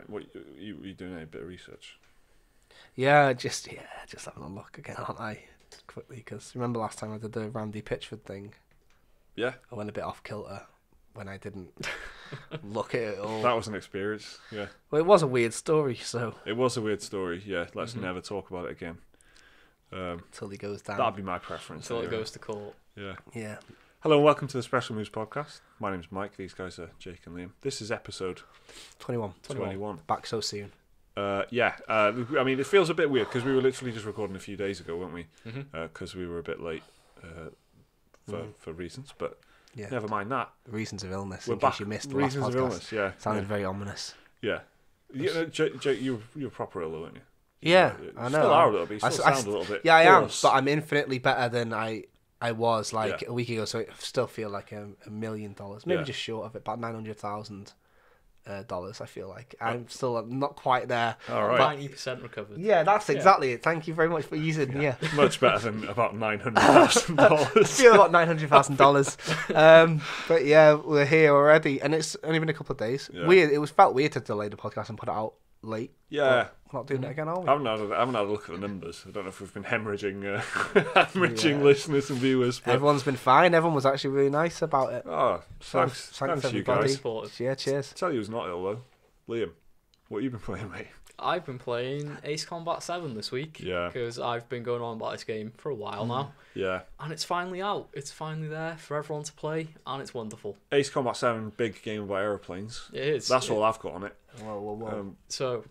what you doing a bit of research? Yeah, just having a look again, aren't I? Quickly, because remember last time I did the Randy Pitchford thing? Yeah. I went a bit off kilter when I didn't look at it all. That was an experience, yeah. Well, it was a weird story, so... It was a weird story, yeah. Let's never talk about it again. Until he goes down. That'd be my preference. Until it goes to court. Yeah. Yeah. Hello and welcome to the Special Moves Podcast. My name's Mike. These guys are Jake and Liam. This is episode 21. Back so soon. Yeah. I mean, it feels a bit weird because we were literally just recording a few days ago, weren't we? Because we were a bit late for reasons, but never mind that. Reasons of illness. We're in back. Case you missed the Reasons last of podcast. illness, yeah. Sounded very ominous. Yeah. Jake, you were proper ill, weren't you? Yeah, You I know. still are a little bit. You still sound a little bit. Yeah, I am, hoarse. but I'm infinitely better than I was a week ago. So I still feel like $1 million, maybe just short of it, about $900,000. I feel like I'm still not quite there. All right, 90% recovered. Yeah, that's exactly it. Thank you very much for using. Yeah, much better than about $900,000. Feel about $900,000. But yeah, we're here already, and it's only been a couple of days. Yeah. Weird. It felt weird to delay the podcast and put it out late. Yeah. We're not doing it again, are we? I haven't had a look at the numbers. I don't know if we've been hemorrhaging listeners and viewers. But... Everyone's been fine. Everyone was actually really nice about it. Oh, thanks you everybody. guys. Yeah, cheers. Tell you who's not ill though, Liam. What have you been playing, mate? I've been playing Ace Combat 7 this week. Yeah. Because I've been going on about this game for a while now. Yeah. And it's finally out. It's finally there for everyone to play, and it's wonderful. Ace Combat 7, big game about airplanes. It is. That's all I've got on it. Whoa. So,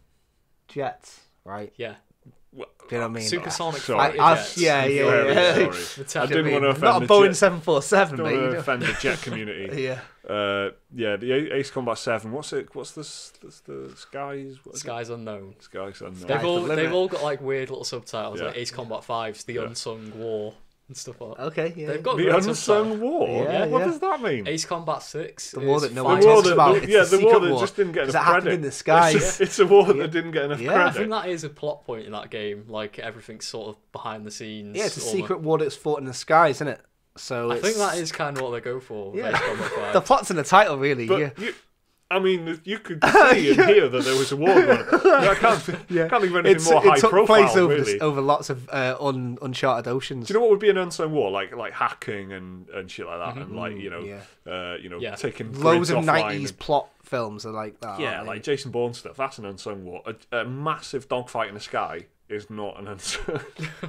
jets, right? Yeah. Well, do you know what I mean? Supersonic sorry. fighter jets. Yeah. Sorry. I didn't want to offend not a the Boeing jet. 747, Don't mate. want to offend the jet community. Yeah. The Ace Combat 7. What's it? What's the Skies? Skies Unknown. Skies Unknown. They've all got like weird little subtitles, like Ace Combat 5's The Yeah. Unsung War and stuff like that. Okay, yeah. They've got The great Unsung subtitles. War? Yeah, What yeah. does that mean? Ace Combat 6. The war is that no fine. one talks about. It's Yeah, the the war secret that war. just didn't get Because enough it happened credit. in the skies. It's a war that didn't get enough Yeah. I credit. think that is a plot point in that game. Like everything's sort of behind the scenes. Yeah, it's a almost. secret war that's fought in the skies, isn't it? So I think that is kind of what they go for. with Yeah. Ace Combat 5. the plot's in the title, really. But yeah. you could see and hear that there was a war going on. I can't think of anything more high it took profile, place over, really. over lots of uncharted oceans. Do you know what would be an unsung war? Like hacking and shit like that, and like taking Loads grids of offline 90s and- plot films are like that. Yeah, aren't they? like Jason Bourne stuff. That's an unsung war. A massive dogfight in the sky is not an unsung.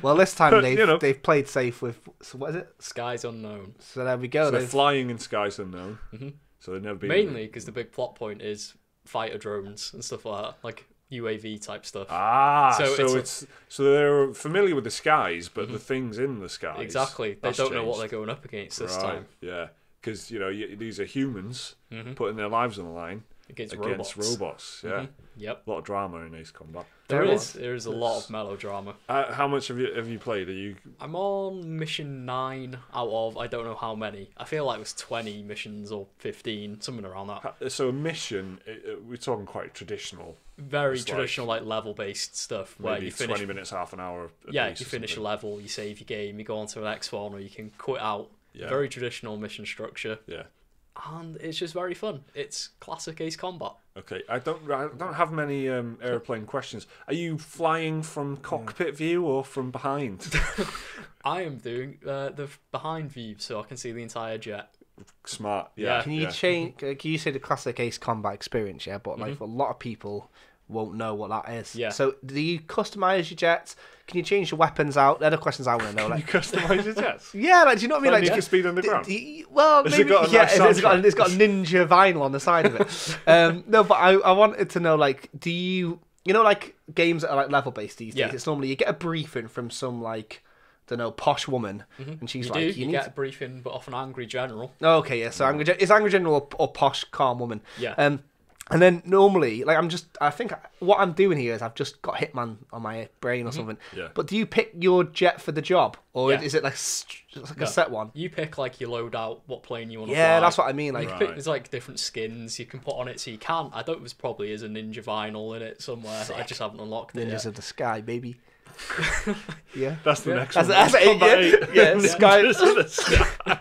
Well, this time But, they've played safe with. So what is it? Skies Unknown. So there we go. So they're They've- flying in skies unknown. Mhm. So they've never been Mainly because the big plot point is fighter drones and stuff like that, like UAV type stuff. So they're familiar with the skies, but the things in the skies. Exactly. They that's don't know what changed. they're going up against this Right, time. Yeah, because these are humans Mhm. putting their lives on the line Against robots. Yeah, Yep. a lot of drama in Ace Combat. There There is a lot of melodrama. How much have you played? Are you? I'm on mission 9 out of I don't know how many. I feel like it was 20 missions or 15, something around that. So a mission, we're talking quite traditional. Very It's traditional, like level-based stuff where Maybe you finish. 20 minutes, half an hour. Yeah, you finish a level, you save your game, you go on to the next one, or you can quit out. Yeah. Very traditional mission structure, Yeah. and it's just very fun. It's classic Ace Combat. Okay, I don't have many airplane questions. Are you flying from cockpit view or from behind? I am doing the behind view, so I can see the entire jet. Smart. Yeah. Yeah. Can you change? Can you say the classic Ace Combat experience? Yeah, but like a lot of people won't know what that is. Yeah. So do you customize your jets? Can you change your weapons out? They're the questions I want to know. You Like, customize your jets? yeah, like do you know what I mean? Like Like, Need for Speed Underground? well, Has it maybe got a yeah. nice It's got soundtrack? ninja vinyl on the side of it. No, but I wanted to know, like, do you like games that are like level based these days? Yeah. It's normally you get a briefing from some like, don't know, posh woman, and she's You like, do. You need get to... a briefing, but off an angry general. Oh, okay, yeah. So is Angry General or posh calm woman? Yeah. And then normally, like I think what I'm doing here is I've just got Hitman on my brain or something. Yeah. But do you pick your jet for the job, or Yeah. is it like a set one? You pick like your loadout, what plane you want to fly. Yeah, that's what I mean. Like, Right. There's like different skins you can put on it, so you can. I don't. There's probably is a ninja vinyl in it somewhere. I just haven't unlocked it Ninjas yet. of the Sky, baby. Yeah. That's the next That's one. it, Combat yeah. 8. Yeah, Sky. Ninjas of the Sky.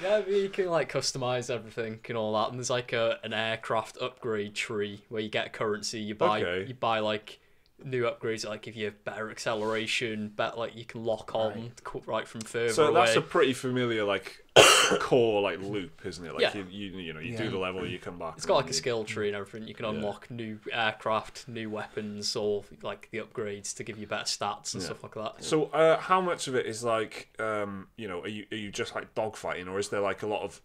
Yeah, You can like customize everything and all that, and there's like an aircraft upgrade tree where you get currency. You buy like new upgrades that like give you better acceleration, better like you can lock on right from further so away. that's a pretty familiar like core like loop, isn't it? Like Yeah. you know you do the level, you come back. It's got like a skill tree and everything. You can unlock new aircraft, new weapons, or like the upgrades to give you better stats and stuff like that. So how much of it is like you know, are you just like dogfighting, or is there like a lot of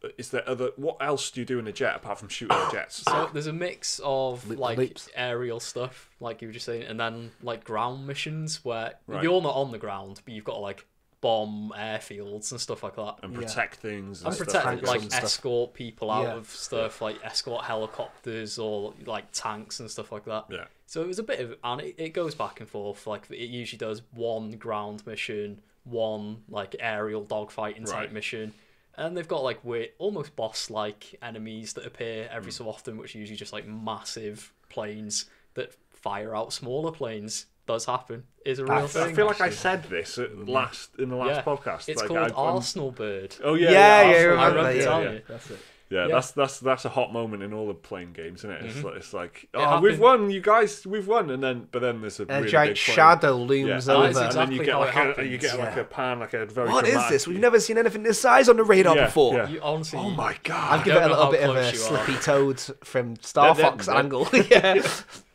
what else do you do in a jet apart from shooting the jets? So there's a mix of like loops. aerial stuff, like you were just saying, and then like ground missions where Right. you're not on the ground, but you've got to like bomb airfields and stuff like that. And protect things. And stuff protect, like like that. escort people out Yeah. of stuff, like escort helicopters or like tanks and stuff like that. Yeah. So it was a bit of, and it goes back and forth. Like it usually does one ground mission, one like aerial dogfighting type Right. mission, and they've got like weird, almost boss-like enemies that appear every so often, which are usually just like massive planes that fire out smaller planes. Does happen, is a real thing. I feel like I said this in the last podcast. It's like, called I'm- Arsenal Bird. Oh Yeah, Arsenal. I remember remember that, telling yeah. you. That's it. Yeah, Yeah. that's a hot moment in all the playing games, isn't it? It's like, oh, happened. we've won, you guys, we've won, but then there's a A really giant big plane. shadow looms Yeah, over. and then exactly you get how like it happens. like a pan, like a very. What is dramatic- this? We've never seen anything this size on the radar Yeah, before. yeah. You honestly, Oh my I'd god! give it a don't know little how bit of a close you are. Slippy Toad from Star That- Fox that- angle. Yeah.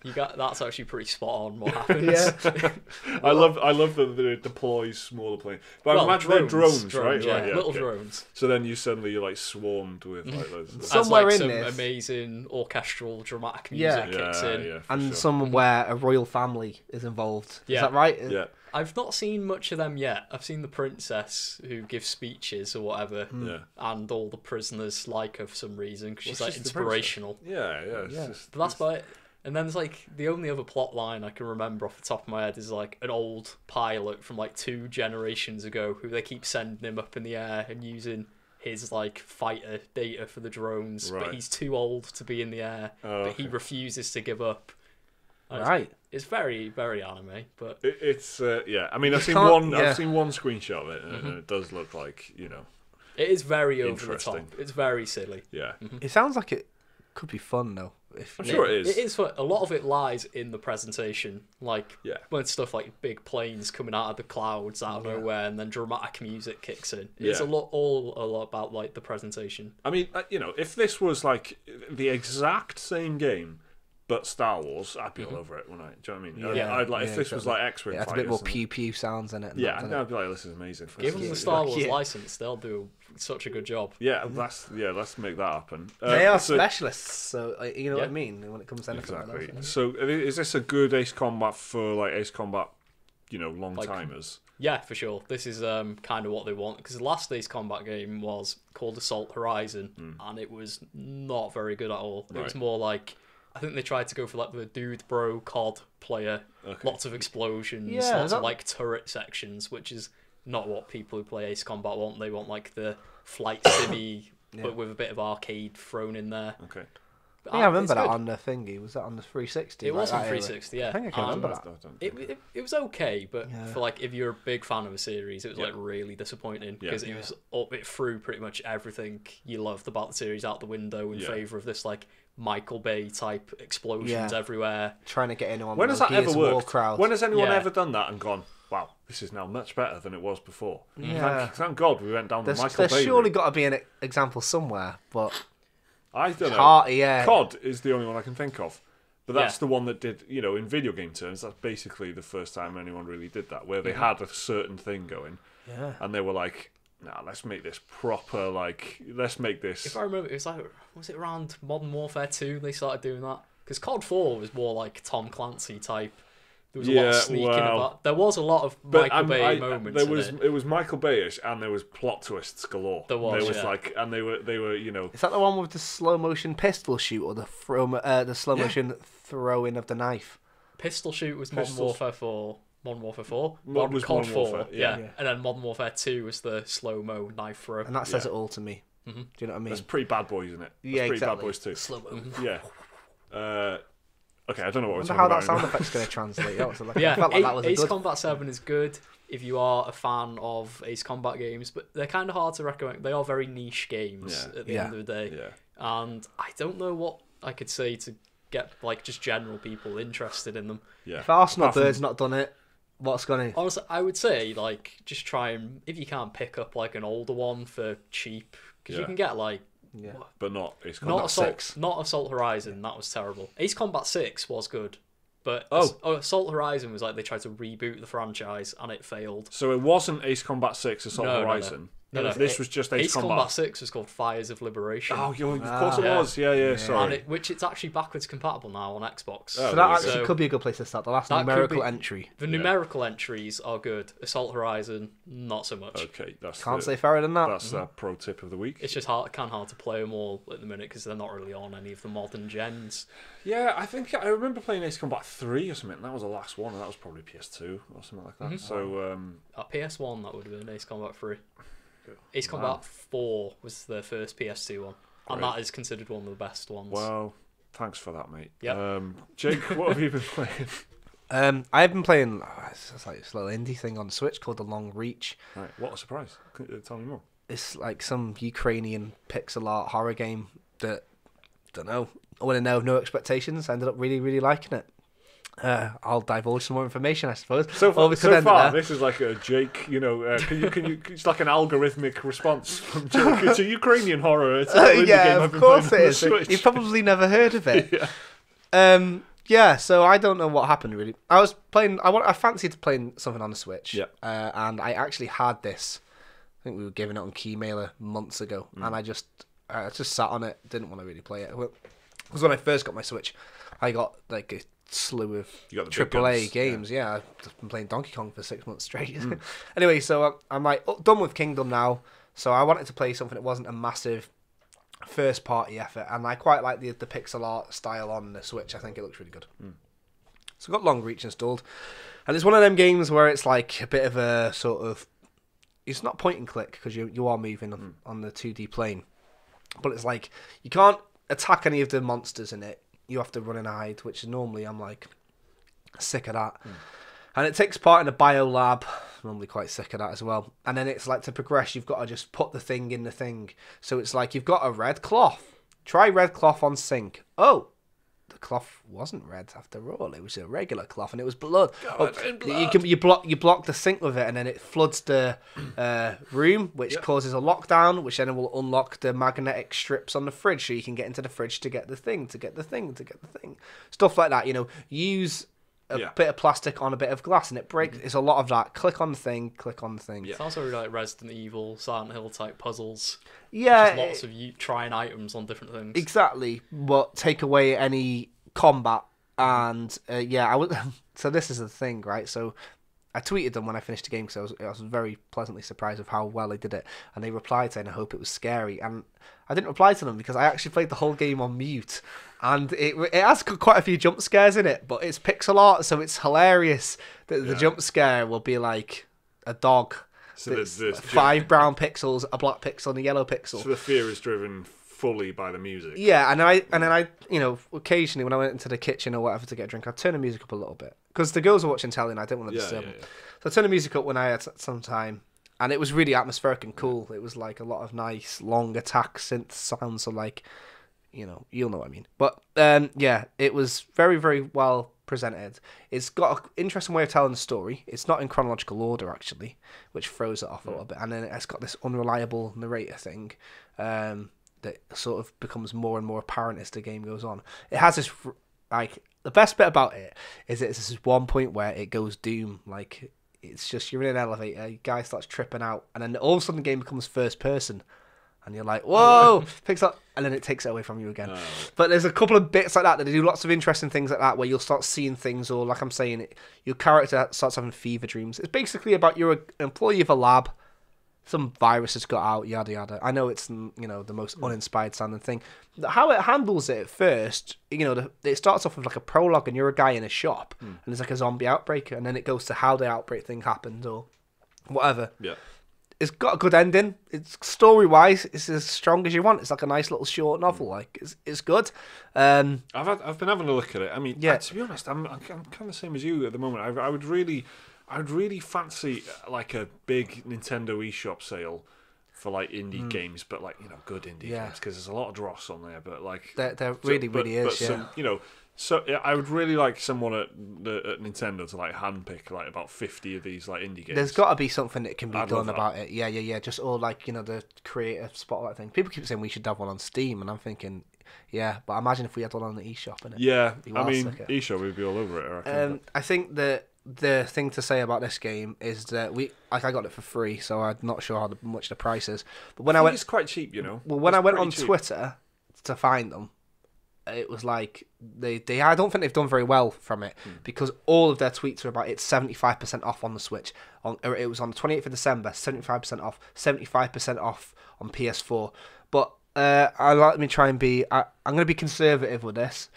you got that's actually pretty spot on what happens. Yeah. I love that it deploys smaller planes, but I imagine they're drones, right? Yeah, Right, little okay. drones. So then you're like swarmed with like those. So- As Somewhere like in some this- amazing orchestral dramatic Yeah. music kicks in. yeah, for And sure. some where a royal family is involved. Yeah. Is that right? Yeah, I've not seen much of them yet. I've seen the princess who gives speeches or whatever, yeah, and all the prisoners like her for some reason because she's Well, like she's the inspirational. yeah. It's Yeah. just, But that's about it. And then there's like the only other plot line I can remember off the top of my head is like an old pilot from like 2 generations ago who they keep sending him up in the air and using his like fighter data for the drones, Right. but he's too old to be in the air, Oh, but he okay. refuses to give up. And Right. It's very, very anime, but It's yeah. I mean, I've seen can't- one. yeah. I've seen one screenshot of it, and it does look like it is very over the top. Interesting. It's very silly. yeah. It sounds like it could be fun though. If I'm sure it is. It is. A lot of it lies in the presentation, like Yeah. when stuff like big planes coming out of the clouds out of nowhere, and then dramatic music kicks in. It's Yeah. a lot about like the presentation. I mean, if this was like the exact same game, but Star Wars, I'd be all over it, wouldn't I? Do you know what I mean? Yeah, I'd like if yeah, this was exactly. like X-Wing it has a fighters. bit more and- pew pew sounds in it. and Yeah, that, doesn't I'd be like, this is amazing. Give them the Star Wars Yeah. license, they'll do such a good job. Yeah, let's make that happen. They are so- specialists, so you know what I Yeah. mean when it comes to anything like Exactly. that. So is this a good Ace Combat for like Ace Combat, long Like- timers? Yeah, for sure. This is kind of what they want because the last Ace Combat game was called Assault Horizon, and it was not very good at all. It was Right. more like I think they tried to go for like the dude bro COD player, Okay. lots of explosions, Yeah, lots that- of like turret sections, which is not what people who play Ace Combat want. They want like the flight simmy, but with a bit of arcade thrown in there. Okay. But, I think I remember it's that good. on the thingy. Was that on the 360? It was on that era? 360, yeah. I think I can And remember that. It was okay, but Yeah. for like if you're a big fan of a series, it was Yeah. like really disappointing Yeah. because it threw pretty much everything you loved about the series out the window in Yeah. favour of this like Michael Bay type explosions Yeah. everywhere. Trying to get anyone. When has that ever War worked? crowd. When has anyone Yeah. ever done that and gone, wow, this is now much better than it was before? Yeah. Thank God we went down the There's Michael Bay surely route. got to be an example somewhere, but I don't know. yeah. COD is the only one I can think of. But that's Yeah. the one that did, in video game terms, that's basically the first time anyone really did that, where they had a certain thing going, Yeah. and they were like, nah, let's make this proper, let's make this... If I remember, it was like was it around Modern Warfare 2 they started doing that? Because COD 4 was more like Tom Clancy type. There was a lot Yeah, of sneaking well, about. There was a lot of But Michael Bay moments. there in was it. it was Michael Bayish, and there was plot twists galore. There was, was yeah. like, and they were Is that the one with the slow motion pistol shoot or the slow motion throwing of the knife? Pistol shoot was Pistols. Modern Warfare 4. Modern Warfare 4? What was COD Modern 4, Warfare? yeah. Yeah. And then Modern Warfare 2 was the slow-mo knife throw. And that says Yeah. it all to me. Mm-hmm. Do you know what I mean? That's pretty Bad Boys, isn't it? That's Yeah, pretty exactly. Bad Boys too. Slow mo. Yeah. Okay, I don't know what we're I talking wonder how about. that sound effect's going to translate. I felt like that was Ace good. Combat 7 is good if you are a fan of Ace Combat games, but they're kind of hard to recommend. They are very niche games at the end of the day. Yeah. And I don't know what I could say to get like just general people interested in them. Yeah. If Arsenal Bird's not done it, what's going to... Honestly, I would say like just try and, if you can't pick up like an older one for cheap, because you can get like... Yeah. But not Ace Combat 6. Not Assault Horizon, that was terrible. Ace Combat 6 was good. But Assault Horizon was like they tried to reboot the franchise and it failed. So it wasn't Ace Combat 6 Assault Horizon. No. This was just Ace Combat 6 was called Fires of Liberation. Oh, of course it was. Yeah, sorry. Which it's actually backwards compatible now on Xbox. So that actually could be a good place to start. The last numerical entry. The numerical entries are good. Assault Horizon, not so much. Okay, can't say fairer than that. That's a pro tip of the week. It's just hard to play them all at the minute because they're not really on any of the modern gens. Yeah, I think I remember playing Ace Combat 3 or something. That was the last one, and that was probably PS2 or something like that. So at PS1, that would have been Ace Combat 3. Ace Combat 4 was the first PS2 one, and that is considered one of the best ones. Well, thanks for that, mate. Yep. Jake, what have you been playing? I've been playing it's like this little indie thing on Switch called The Long Reach. Right, what a surprise. Tell me more. It's like some Ukrainian pixel art horror game that, don't know, I went in there with no expectations. I ended up really, really liking it. I'll divulge some more information, I suppose. So far, this is like a Jake. Can you? It's like an algorithmic response from Jake. It's a Ukrainian horror. It's a yeah, game of course it is. You've probably never heard of it. Yeah. So I don't know what happened really. I was playing. I fancied playing something on the Switch. Yeah. And I actually had this. I think we were giving it on Keymailer months ago, and I just sat on it. Didn't want to really play it. Because when I first got my Switch, I got like a slew of AAA games. Yeah, I've been playing Donkey Kong for 6 months straight. Anyway, so I'm like done with Kingdom now. So I wanted to play something that wasn't a massive first party effort, and I quite like the pixel art style on the Switch. I think it looks really good. So I've got Long Reach installed, and it's one of them games where it's like a bit of a sort of, it's not point and click because you are moving on the 2D plane, but it's like you can't attack any of the monsters in it. You have to run and hide, which normally I'm like sick of that. And it takes part in a bio lab, normally quite sick of that as well. And then it's like to progress, you've got to just put the thing in the thing. So it's like you've got a red cloth. Try red cloth on sink. Oh, the cloth wasn't red after all. It was a regular cloth and it was blood. Blood. You block the sink with it and then it floods the room, which causes a lockdown, which then will unlock the magnetic strips on the fridge so you can get into the fridge to get the thing. Stuff like that, use a bit of plastic on a bit of glass and it breaks. It's a lot of that. Click on the thing. It's also really like Resident Evil, Silent Hill type puzzles. Yeah. Just lots of you trying items on different things. Exactly. But take away any combat. And so this is the thing, right? So I tweeted them when I finished the game because I was very pleasantly surprised with how well they did it. And they replied saying, I hope it was scary. And I didn't reply to them because I actually played the whole game on mute. And it has quite a few jump scares in it, but it's pixel art, so it's hilarious that the jump scare will be like a dog. So there's 5 brown pixels, a black pixel, and a yellow pixel. So the fear is driven fully by the music. Yeah, and then I occasionally when I went into the kitchen or whatever to get a drink, I'd turn the music up a little bit because the girls were watching telly and I didn't want to disturb them. So I turned the music up when I had some time, and it was really atmospheric and cool. It was like a lot of nice long attack synth sounds, so like, you'll know what I mean. But it was very, very well presented. It's got an interesting way of telling the story. It's not in chronological order actually, which throws it off a little bit. And then it's got this unreliable narrator thing that sort of becomes more and more apparent as the game goes on. It has this like the best bit about it is it's this one point where it goes doom. Like it's just you're in an elevator, a guy starts tripping out, and then all of a sudden the game becomes first person. And you're like, whoa, picks up, and then it takes it away from you again. But there's a couple of bits like that they do lots of interesting things like that where you'll start seeing things, or like I'm saying, your character starts having fever dreams. It's basically about you're an employee of a lab, some virus has got out, yada yada. I know it's the most uninspired sounding thing. How it handles it at first, it starts off with like a prologue, and you're a guy in a shop, and there's like a zombie outbreak, and then it goes to how the outbreak thing happened or whatever. Yeah. it's got a good ending. It's story-wise, it's as strong as you want. It's like a nice little short novel. Like it's good. I've been having a look at it. I mean, to be honest, I'm kind of the same as you at the moment. I would really fancy like a big Nintendo eShop sale for like indie games, but like good indie games, because there's a lot of dross on there. But like there really is. Some, so I would really like someone at Nintendo to like handpick like about 50 of these like indie games. There's got to be something that can be done about it. Yeah. Just all like the creative spotlight thing. People keep saying we should have one on Steam, and I'm thinking, yeah, but imagine if we had one on the eShop. Innit? Yeah, I mean eShop would be all over it. I reckon. I think that the thing to say about this game is that I got it for free, so I'm not sure how much the price is. But when I went, it's quite cheap, Well, when I went on Twitter to find them, it was like they I don't think they've done very well from it, because all of their tweets are about it's 75% off on the Switch. It was on the 28th of December, 75% off, 75% off on PS4. But let me try and I'm going to be conservative with this.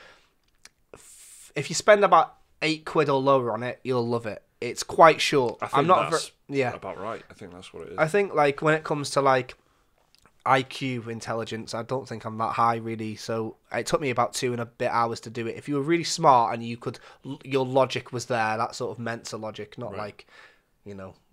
If you spend about £8 or lower on it, you'll love it. It's quite short. I think that's about right. I think that's what it is. I think like when it comes to like IQ intelligence, I don't think I'm that high really, so it took me about 2 and a bit hours to do it. If you were really smart and your logic was there, that sort of mental logic, not like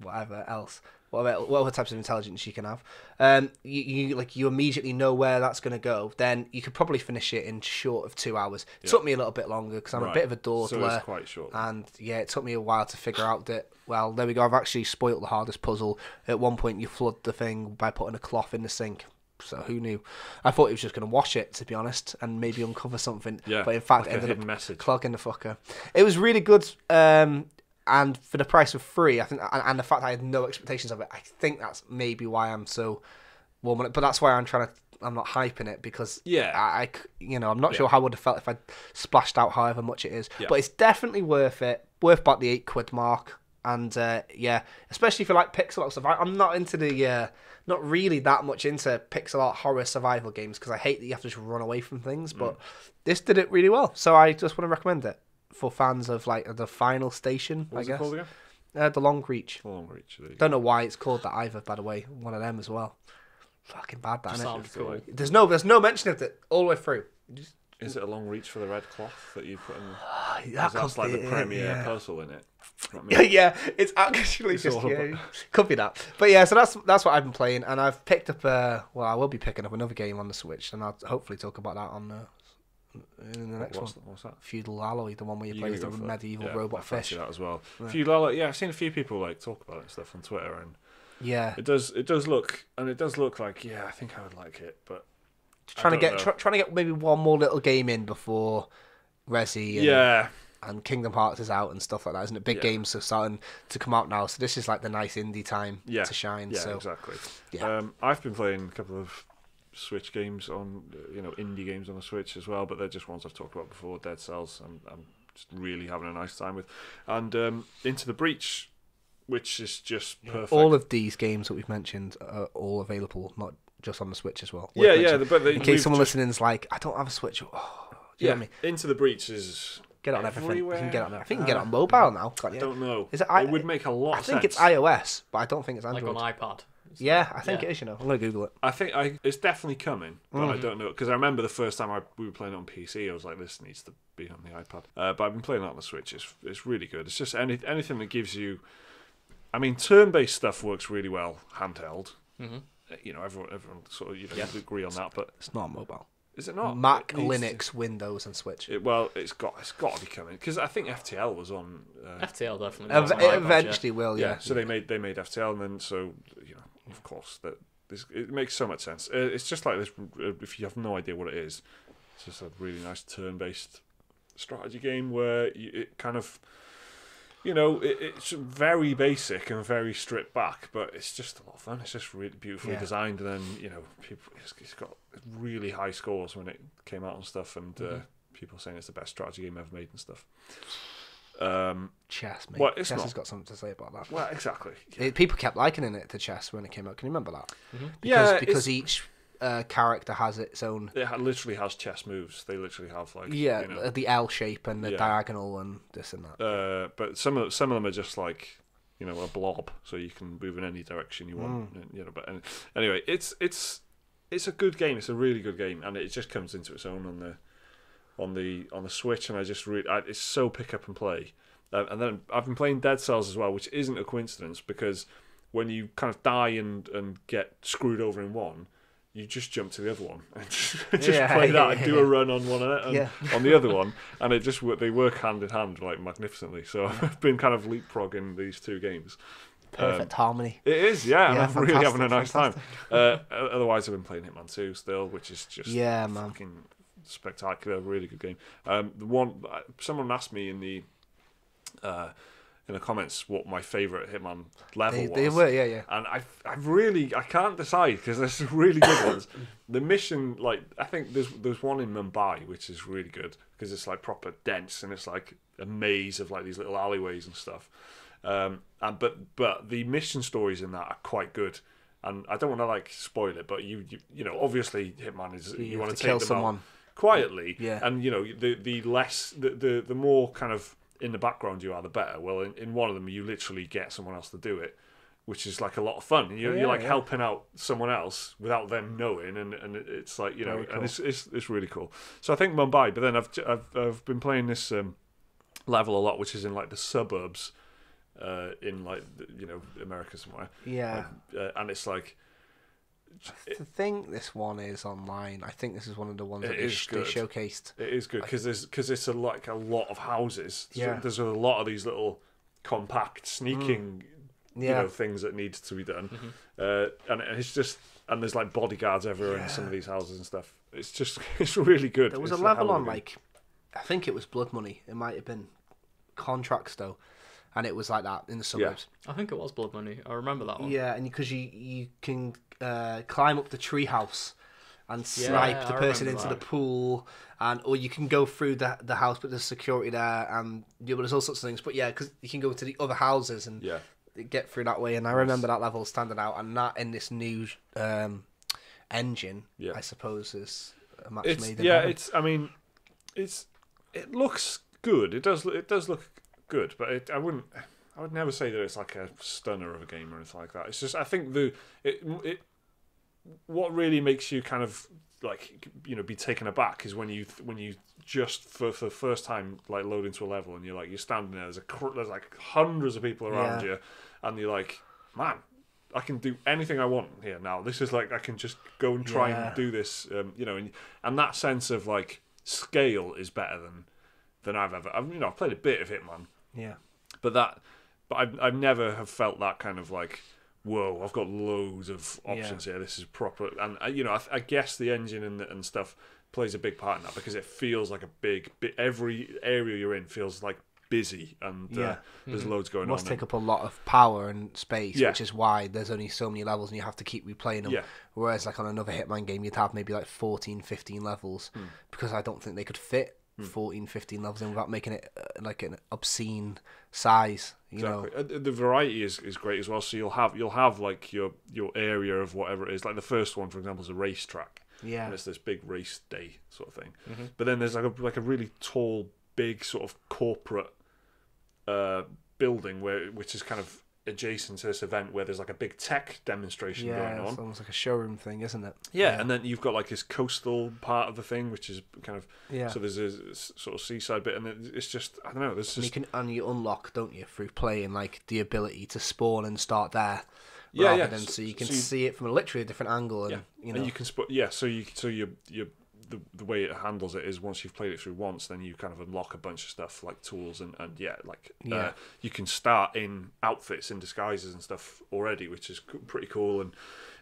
whatever else, whatever types of intelligence you can have, you immediately know where that's going to go, then you could probably finish it in short of 2 hours. It took me a little bit longer because I'm a bit of a dawdler, so it's quite short. And it took me a while to figure out that, well, there we go, I've actually spoilt the hardest puzzle. At one point you flood the thing by putting a cloth in the sink, so who knew? I thought he was just going to wash it, to be honest, and maybe uncover something, but in fact like it ended up clogging the fucker. It was really good, and for the price of free, I think, and the fact I had no expectations of it, I think that's maybe why I'm so warm on it. But that's why I'm not hyping it, because I'm not sure how I would have felt if I splashed out however much it is. Yeah. But it's definitely worth it. Worth about the £8 mark, and especially if you like pixel art stuff. I'm not into not really that much into pixel art horror survival games, because I hate that you have to just run away from things. But this did it really well, so I just want to recommend it for fans of like the final station. What's I guess. It called again? The Long Reach. The Long Reach. Don't know why it's called that either. By the way, one of them as well. Fucking bad, that isn't it? Cool. There's no mention of it all the way through. Is it a long reach for the red cloth that you put in? That's like the premier puzzle in it. Yeah, it's actually just could be that. But yeah, so that's what I've been playing, and I've picked up I will be picking up another game on the Switch, and I'll hopefully talk about that in the next one. What's that? Feudal Alloy, the one where you play as the medieval robot fish. That as well. Yeah. Feudal Alloy, I've seen a few people like talk about it and stuff on Twitter, and it does look like I think I would like it, but trying to get maybe one more little game in before Resi and Kingdom Hearts is out and stuff like that, isn't it? Big games are starting to come out now, so this is like the nice indie time to shine. Yeah, so, exactly. Yeah. I've been playing a couple of Switch games on, indie games on the Switch as well, but they're just ones I've talked about before. Dead Cells, I'm just really having a nice time with, and Into the Breach, which is just perfect. All of these games that we've mentioned are all available, not just on the Switch as well. But in case someone listening is like, I don't have a Switch. Do you know what I mean? Into the Breach is get it on everything. You can get it on there. I think you can get it on mobile now. I don't know. Is it? It would make a lot of sense. I think it's iOS, but I don't think it's Android. Like on iPad. Yeah, I think it is. I'm gonna Google it. I think it's definitely coming, but I don't know, because I remember the first time we were playing it on PC, I was like, this needs to be on the iPad. But I've been playing it on the Switch. It's really good. It's just anything that gives you. I mean, turn-based stuff works really well handheld. Mm-hmm. Everyone sort of agree on that, but it's not mobile. Is it not? Mac, Linux, Windows, and Switch. It's got to be coming, because I think FTL was on. FTL definitely. It eventually will. Yeah. So they made FTL, and then of course it makes so much sense. It's just like this. If you have no idea what it is, it's just a really nice turn-based strategy game where it kind of. It's very basic and very stripped back, but it's just a lot of fun. It's just really beautifully designed, and then it's got really high scores when it came out and stuff, and people saying it's the best strategy game ever made and stuff. Chess, mate. Well, Chess has got something to say about that. Well, exactly. People kept likening it to chess when it came out. Can you remember that? Mm-hmm. Because each character has its own. It literally has chess moves. They literally have the L shape and the diagonal and this and that. But some of them are just like a blob, so you can move in any direction you want. But anyway, it's a good game. It's a really good game, and it just comes into its own on the Switch. And I just it's so pick up and play. And then I've been playing Dead Cells as well, which isn't a coincidence, because when you kind of die and get screwed over in one, you just jump to the other one and just play that and do a run on one on the other one, and they work hand in hand like magnificently. So I've been kind of leapfrogging these two games. Perfect harmony. It is, and I'm really having a nice time. Otherwise, I've been playing Hitman 2 still, which is just fucking spectacular. Really good game. Someone asked me in the comments what my favourite Hitman level was. They were, yeah. And I can't decide, because there's some really good ones. The mission, like, I think there's one in Mumbai which is really good, because it's like proper dense, and it's like a maze of like these little alleyways and stuff. But the mission stories in that are quite good. And I don't want to like spoil it, but you know, obviously Hitman is you want to take kill them someone out quietly, and the more kind of in the background you are, the better. Well, in one of them, you literally get someone else to do it, which is like a lot of fun. You're like helping out someone else without them knowing, and it's like, you know, cool. And it's really cool. So I think Mumbai, but then I've been playing this level a lot, which is in like the suburbs, in like America somewhere. And it's like, I think this one is online. I think this is one of the ones that they showcased. It is good because it's a lot of houses. So there's a lot of these little compact sneaking things that need to be done, and it's just, and there's like bodyguards everywhere in some of these houses and stuff. It's really good. There was a level on like, I think it was Blood Money. It might have been Contracts though. And it was like that in the suburbs. I think it was Blood Money. I remember that one. Yeah, and because you can climb up the treehouse and snipe the person into the pool, or you can go through the house, but there's security there, and there's all sorts of things. But because you can go to the other houses and get through that way. And I remember that level standing out, and that in this new engine, I suppose, is a match made in heaven. It looks good. It does look good, but I would never say that it's like a stunner of a game or anything like that. It's just, I think what really makes you kind of like, be taken aback is when you just for the first time like load into a level, and you're standing there, there's like hundreds of people around you, and you're like, man, I can do anything I want here now. This is like, I can just go and try and do this, and that sense of like scale is better than I've ever. I've played a bit of Hitman. But I've never have felt that kind of like, whoa, I've got loads of options here. This is proper, and I guess the engine and stuff plays a big part in that, because it feels like a big every area you're in feels like busy, and there's loads going on. It must take up a lot of power and space, which is why there's only so many levels, and you have to keep replaying them. Whereas like on another Hitman game, you'd have maybe like 14, 15 levels, because I don't think they could fit 14, 15 levels in without making it like an obscene size. You know, the variety is great as well. So you'll have like your area of whatever it is. Like the first one, for example, is a racetrack. And it's this big race day sort of thing. But then there's like a really tall, big sort of corporate building which is kind of adjacent to this event, where there's like a big tech demonstration going on. It's almost like a showroom thing, isn't it? And then you've got like this coastal part of the thing, which is kind of so there's a sort of seaside bit, and it's just, I don't know, there's just, and you unlock, don't you, through playing, like the ability to spawn and start there. So you can see it from literally a different angle, and and you can the way it handles it is, once you've played it through once, then you kind of unlock a bunch of stuff like tools and you can start in outfits and disguises and stuff already, which is pretty cool. And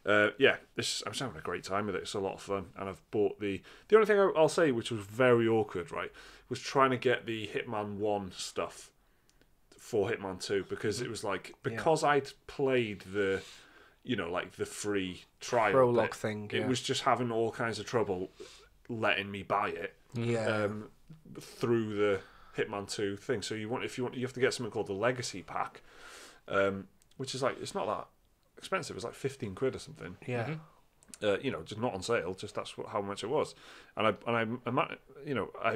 I'm just having a great time with it. It's a lot of fun, and I've bought the only thing I'll say, which was very awkward, right, was trying to get the Hitman 1 stuff for Hitman 2, because it was like, because I'd played the like the free trial prologue thing, it was just having all kinds of trouble letting me buy it through the Hitman 2 thing. So you have to get something called the Legacy Pack, which is like, it's not that expensive. It's like 15 quid or something. just not on sale. Just that's how much it was, and I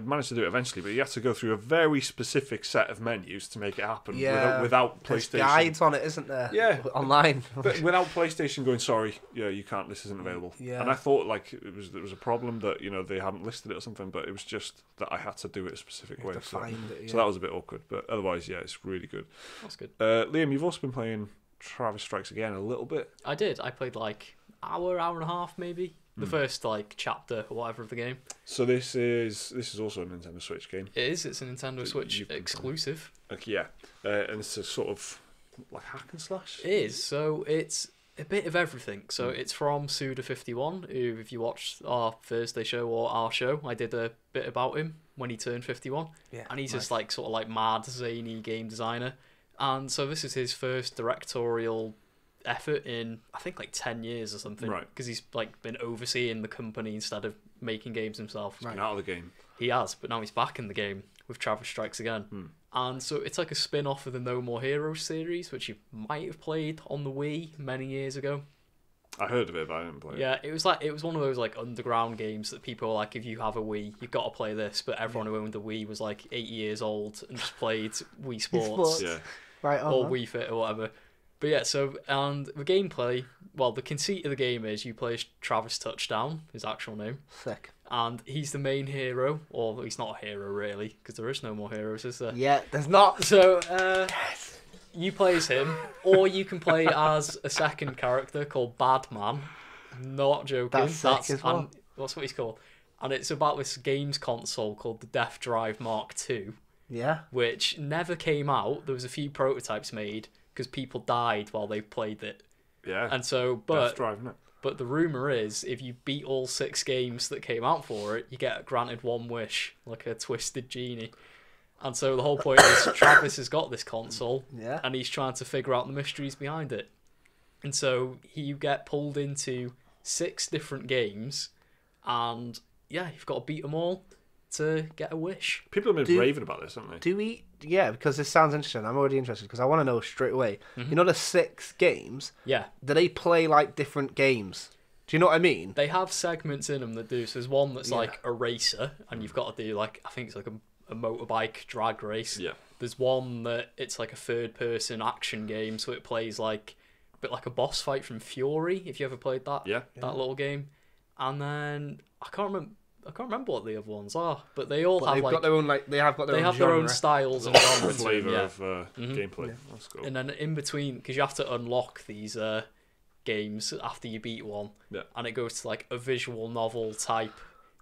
managed to do it eventually. But you had to go through a very specific set of menus to make it happen. Without PlayStation. There's guides on it, isn't there? Yeah, online. But without PlayStation going, sorry, you can't. This isn't available. Yeah. And I thought like there was a problem that they hadn't listed it or something, but it was just that I had to do it a specific way. So that was a bit awkward. But otherwise, yeah, it's really good. That's good. Liam, you've also been playing Travis Strikes Again a little bit. I did. I played like hour and a half maybe. The first like chapter or whatever of the game. So this is also a Nintendo Switch game. It is. It's a Nintendo Switch exclusive. Yeah, and it's a sort of like hack and slash. It is. So it's a bit of everything. So it's from Suda51, who, if you watched our Thursday show or our show, I did a bit about him when he turned 51. Yeah, and he's just like sort of like mad, zany game designer. And so this is his first directorial effort in I think like 10 years or something, right? Because he's like been overseeing the company instead of making games himself. He's been out of the game. He has, but now he's back in the game with Travis Strikes Again. And so it's like a spin-off of the No More Heroes series, which you might have played on the Wii many years ago. I heard of it, but I didn't play it. Yeah, it was one of those like underground games that people were like, if you have a Wii, you've got to play this. But everyone who owned the Wii was like 8 years old and just played Wii Sports, Yeah, right, or Wii Fit or whatever. But yeah, so, and the gameplay, well, the conceit of the game is you play as Travis Touchdown, his actual name. Sick. And he's the main hero, or he's not a hero really, because there is no more heroes, is there? Yeah, there's not. So, you play as him, or you can play as a second character called Badman. Not joking. That's sick as well. That's what he's called. And it's about this games console called the Death Drive Mark II. Yeah. Which never came out. There was a few prototypes made because people died while they played it. Yeah. And so, Death Drive, isn't it? But the rumour is, if you beat all 6 games that came out for it, you get granted one wish, like a twisted genie. And so the whole point is Travis has got this console, and he's trying to figure out the mysteries behind it. And so you get pulled into 6 different games, and yeah, you've got to beat them all to get a wish. People have been raving about this, haven't they? Yeah, because this sounds interesting. I'm already interested because I want to know straight away. You know the 6 games? Yeah. Do they play like different games? Do you know what I mean? They have segments in them that do. So there's one that's like a racer, and you've got to do like, I think it's like a motorbike drag race. Yeah. There's one that it's like a third-person action game, so it plays like a bit like a boss fight from Fury. If you ever played that, that little game. And then I can't remember what the other ones are, but they all have got their own they have genre. their own styles and genres. Flavour of gameplay. That's cool. And then in between, because you have to unlock these games after you beat one, and it goes to like a visual novel type.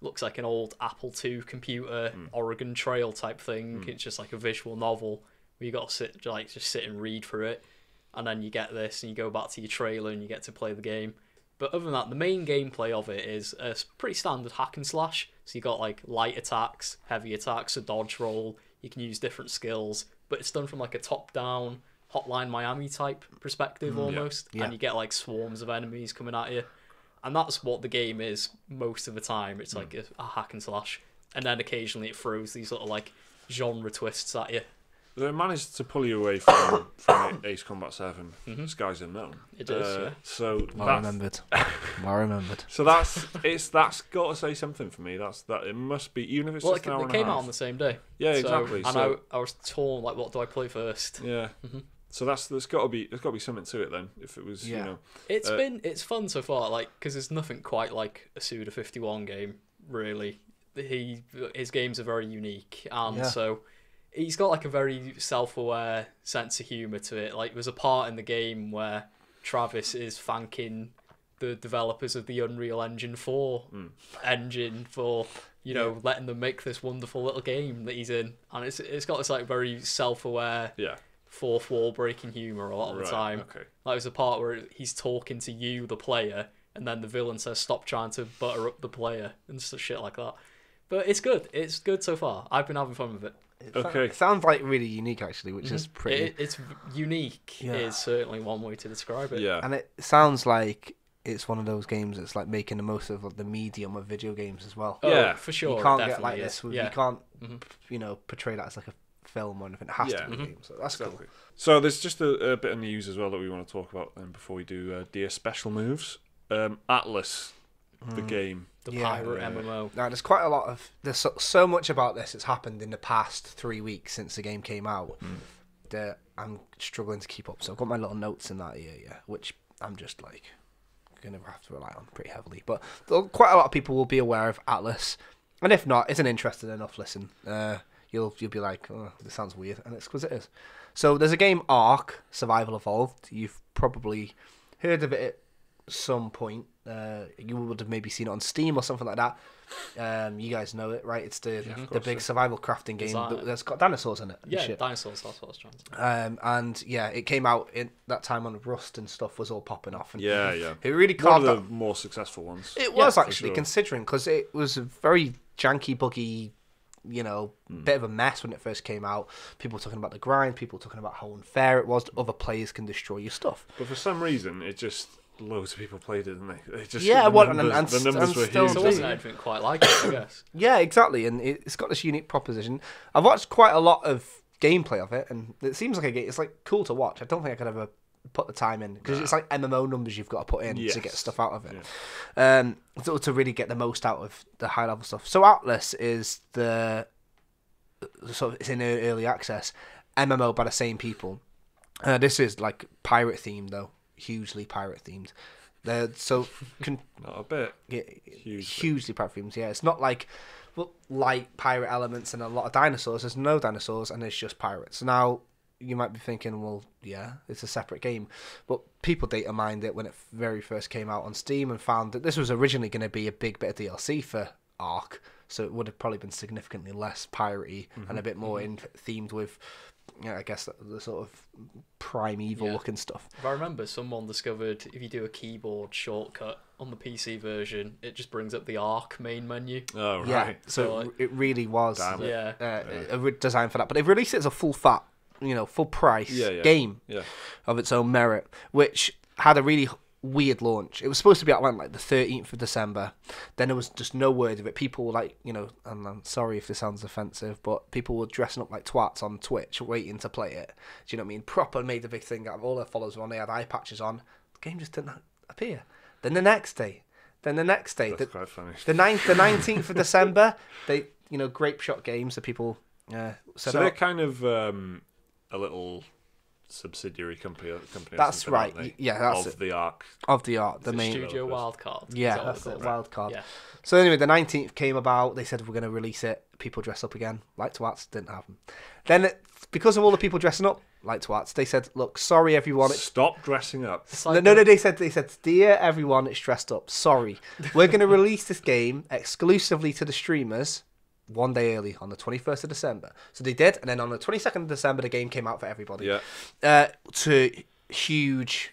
Looks like an old Apple II computer, Oregon Trail type thing. It's just like a visual novel where you got to sit and read through it, and then you get this and you go back to your trailer and you get to play the game. But other than that, the main gameplay of it is a pretty standard hack and slash. So you got like light attacks, heavy attacks, a dodge roll. You can use different skills, but it's done from like a top-down Hotline Miami type perspective almost, and you get like swarms of enemies coming at you. And that's what the game is most of the time. It's like a hack and slash. And then occasionally it throws these little like genre twists at you. They managed to pull you away from Ace Combat 7, Skies Unknown. It is, yeah. So Well remembered. Well remembered. So that's got to say something for me. It must be, even if it's just an hour and a half. It came out on the same day. Yeah, exactly. And I was torn, like, what do I play first? Yeah. So there's got to be something to it then. If it was, it's fun so far, like, because there's nothing quite like a Suda51 game, really. His games are very unique, and so he's got like a very self-aware sense of humour to it. Like, there's a part in the game where Travis is thanking the developers of the Unreal Engine 4 engine for letting them make this wonderful little game that he's in, and it's got this like very self-aware fourth wall breaking humour a lot of the time. Okay. Like, there's a part where he's talking to you, the player, and then the villain says stop trying to butter up the player and shit like that. But it's good. It's good so far. I've been having fun with it. It sounds like really unique actually, which is pretty. It's unique. Is certainly one way to describe it. Yeah, and it sounds like it's one of those games that's like making the most of like, the medium of video games as well. Oh, for sure. You can't get like this. You can't, portray that as like a film or anything. It has to be a game. So that's cool. So there's just a bit of news as well that we want to talk about before we do Dear Special Moves. Atlas, the game. The pirate MMO. Now, there's quite a lot of... There's so much about this that's happened in the past 3 weeks since the game came out that I'm struggling to keep up. So I've got my little notes in that here, which I'm just like going to have to rely on pretty heavily. But quite a lot of people will be aware of Atlas. And if not, it's an interesting enough listen. You'll be like, oh, this sounds weird. And it's because it is. So there's a game, Ark, Survival Evolved. You've probably heard of it at some point. You would have maybe seen it on Steam or something like that. You guys know it, right? It's the big survival crafting game that's got dinosaurs in it. Yeah, dinosaurs, that's what I was trying to say. And yeah, it came out in that time when Rust and stuff was all popping off. And yeah. It really carved one of the more successful ones. It was actually, considering, because it was a very janky, buggy, bit of a mess when it first came out. People were talking about the grind, people were talking about how unfair it was that other players can destroy your stuff. But for some reason, it just... Loads of people played it, didn't they? It just, the numbers were huge. There wasn't anything quite like it, I guess. Yeah, exactly, and it's got this unique proposition. I've watched quite a lot of gameplay of it, and it seems like a game. It's like cool to watch. I don't think I could ever put the time in because it's like MMO numbers you've got to put in to get stuff out of it. Yeah. To really get the most out of the high level stuff. So Atlas is it's in early access MMO by the same people. This is like pirate themed though. Hugely pirate themed. Not a bit. Yeah, hugely pirate themed. Yeah, it's not like light pirate elements and a lot of dinosaurs. There's no dinosaurs and it's just pirates. Now you might be thinking, well, yeah, it's a separate game, but people data mined it when it very first came out on Steam and found that this was originally going to be a big bit of DLC for Ark, so it would have probably been significantly less piratey and a bit more themed with. Yeah, I guess the sort of primeval looking stuff. If I remember, someone discovered if you do a keyboard shortcut on the PC version, it just brings up the Ark main menu. Oh, right. Yeah, so it really was a design for that. But they've released it as a full price game of its own merit, which had a really weird launch. It was supposed to be out on like the 13th of December. Then there was just no word of it. People were like, and I'm sorry if this sounds offensive, but people were dressing up like twats on Twitch waiting to play it. Do you know what I mean? Proper made a big thing out of all their followers were on. They had eye patches on. The game just didn't appear. Then the next day. That's quite funny. The 19th of December, they, Grape Shot Games, the people so they're kind of a little subsidiary company. That's right. Yeah, that's of the Ark. Of the Ark, the main Studio Wildcard. Yeah, that's it. Wildcard. Yeah. So anyway, the 19th came about. They said we're going to release it. People dress up again, like twats. Didn't happen. Then, because of all the people dressing up like twats, they said, "Look, sorry everyone." Stop dressing up. No. They said, "Dear everyone, it's dressed up. Sorry, we're going to release this game exclusively to the streamers." One day early on the 21st of December. So they did, and then on the 22nd of December, the game came out for everybody. Yeah. To huge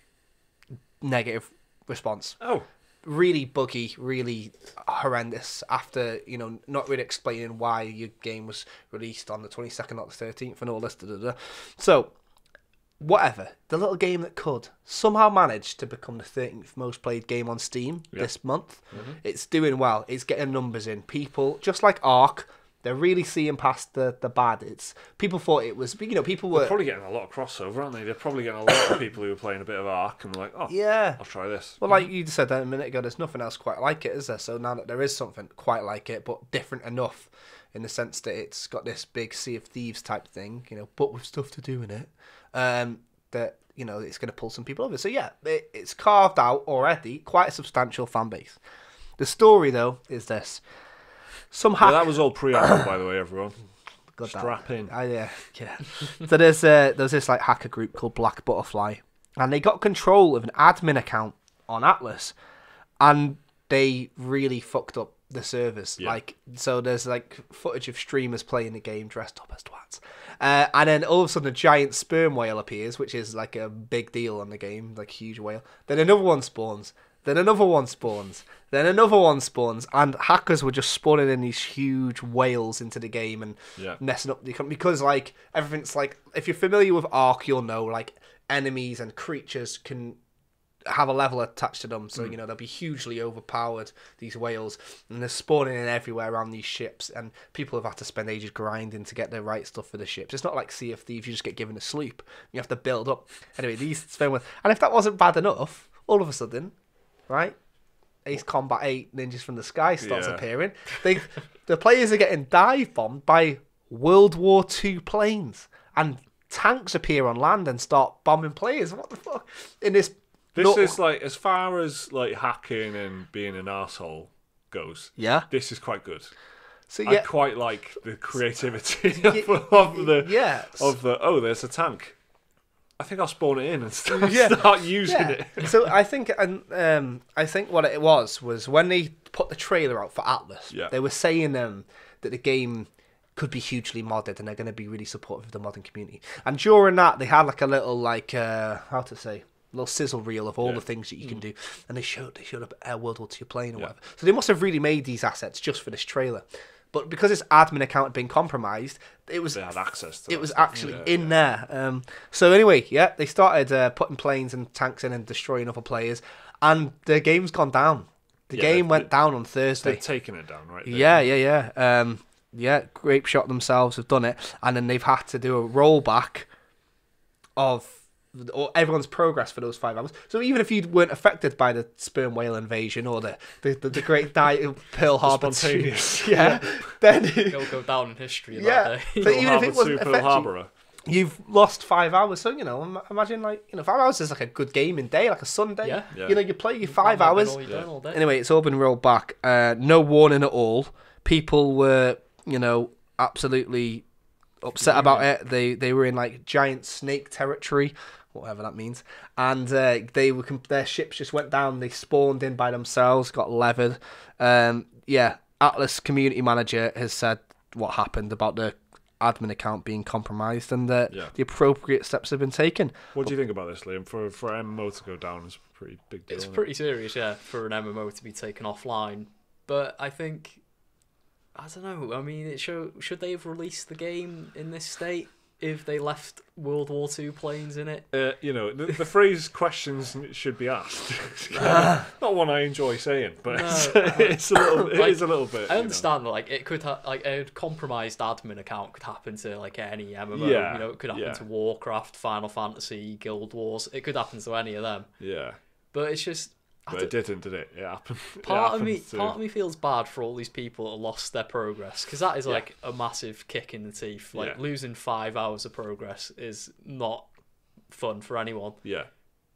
negative response. Oh. Really buggy, really horrendous after, not really explaining why your game was released on the 22nd, not the 13th, and all this. So, whatever. The little game that could somehow managed to become the 13th most played game on Steam this month. Mm-hmm. It's doing well. It's getting numbers in. People, just like Ark, they're really seeing past the bad. People thought it was, people were... They're probably getting a lot of crossover, aren't they? They're probably getting a lot of people who are playing a bit of Ark and like, I'll try this. Well, like you said a minute ago, there's nothing else quite like it, is there? So now that there is something quite like it, but different enough in the sense that it's got this big Sea of Thieves type thing, but with stuff to do in it, that it's going to pull some people over. So yeah, it's carved out already quite a substantial fan base. The story though is this: that was all pre-ordered, by the way, everyone. Strap in. Yeah. So there's this like hacker group called Black Butterfly, and they got control of an admin account on Atlas, and they really fucked up the servers. Yeah. So there's footage of streamers playing the game dressed up as twats. And then all of a sudden a giant sperm whale appears, which is like a big deal on the game, like a huge whale. Then another one spawns. Then another one spawns. Then another one spawns. And hackers were just spawning in these huge whales into the game and messing up the because everything's if you're familiar with Ark, you'll know enemies and creatures can have a level attached to them, so they'll be hugely overpowered, these whales, and they're spawning in everywhere around these ships, and people have had to spend ages grinding to get the right stuff for the ships. It's not like Sea of Thieves, you just get given a sloop, you have to build up. Anyway, these spend with, and if that wasn't bad enough, all of a sudden, right, Ace Combat 8 Ninjas from the Sky starts appearing. The players are getting dive bombed by World War II planes, and tanks appear on land and start bombing players. What the fuck? This is like, as far as like hacking and being an arsehole goes. Yeah, this is quite good. So I quite like the creativity of the there's a tank. I think I'll spawn it in and start using it. So I think what it was when they put the trailer out for Atlas, they were saying that the game could be hugely modded and they're going to be really supportive of the modding community. And during that, they had like a little little sizzle reel of all the things that you can do, and they showed a World War II plane or whatever. So they must have really made these assets just for this trailer. But because his admin account had been compromised, they had access to it. It was actually in there. So anyway, they started putting planes and tanks in and destroying other players, and the game's gone down. The game went down on Thursday. They've taken it down, right? Grape Shot themselves have done it, and then they've had to do a rollback of everyone's progress for those 5 hours. So even if you weren't affected by the sperm whale invasion or the great Pearl Harbor, spontaneous, then it'll go down in history. That day. But even if it wasn't affected, you've lost 5 hours. So imagine 5 hours is like a good gaming day, like a Sunday. You play your 5 hours. Anyway, it's all been rolled back. No warning at all. People were absolutely upset about it. They were in like giant snake territory, whatever that means, and their ships just went down. They spawned in by themselves, got levered. Atlas community manager has said what happened about the admin account being compromised, and the appropriate steps have been taken. What do you think about this, Liam? For MMO to go down is a pretty big deal. It's pretty serious, for an MMO to be taken offline. But I think, I don't know. I mean, should they have released the game in this state if they left World War II planes in it? The phrase "questions should be asked." Not one I enjoy saying, but it's a little bit. I understand that it could a compromised admin account could happen to any MMO. It could happen to Warcraft, Final Fantasy, Guild Wars. It could happen to any of them. Yeah, but it's just. But it didn't, did it? It happened. Part of me feels bad for all these people that lost their progress, because that is a massive kick in the teeth. Losing 5 hours of progress is not fun for anyone. Yeah.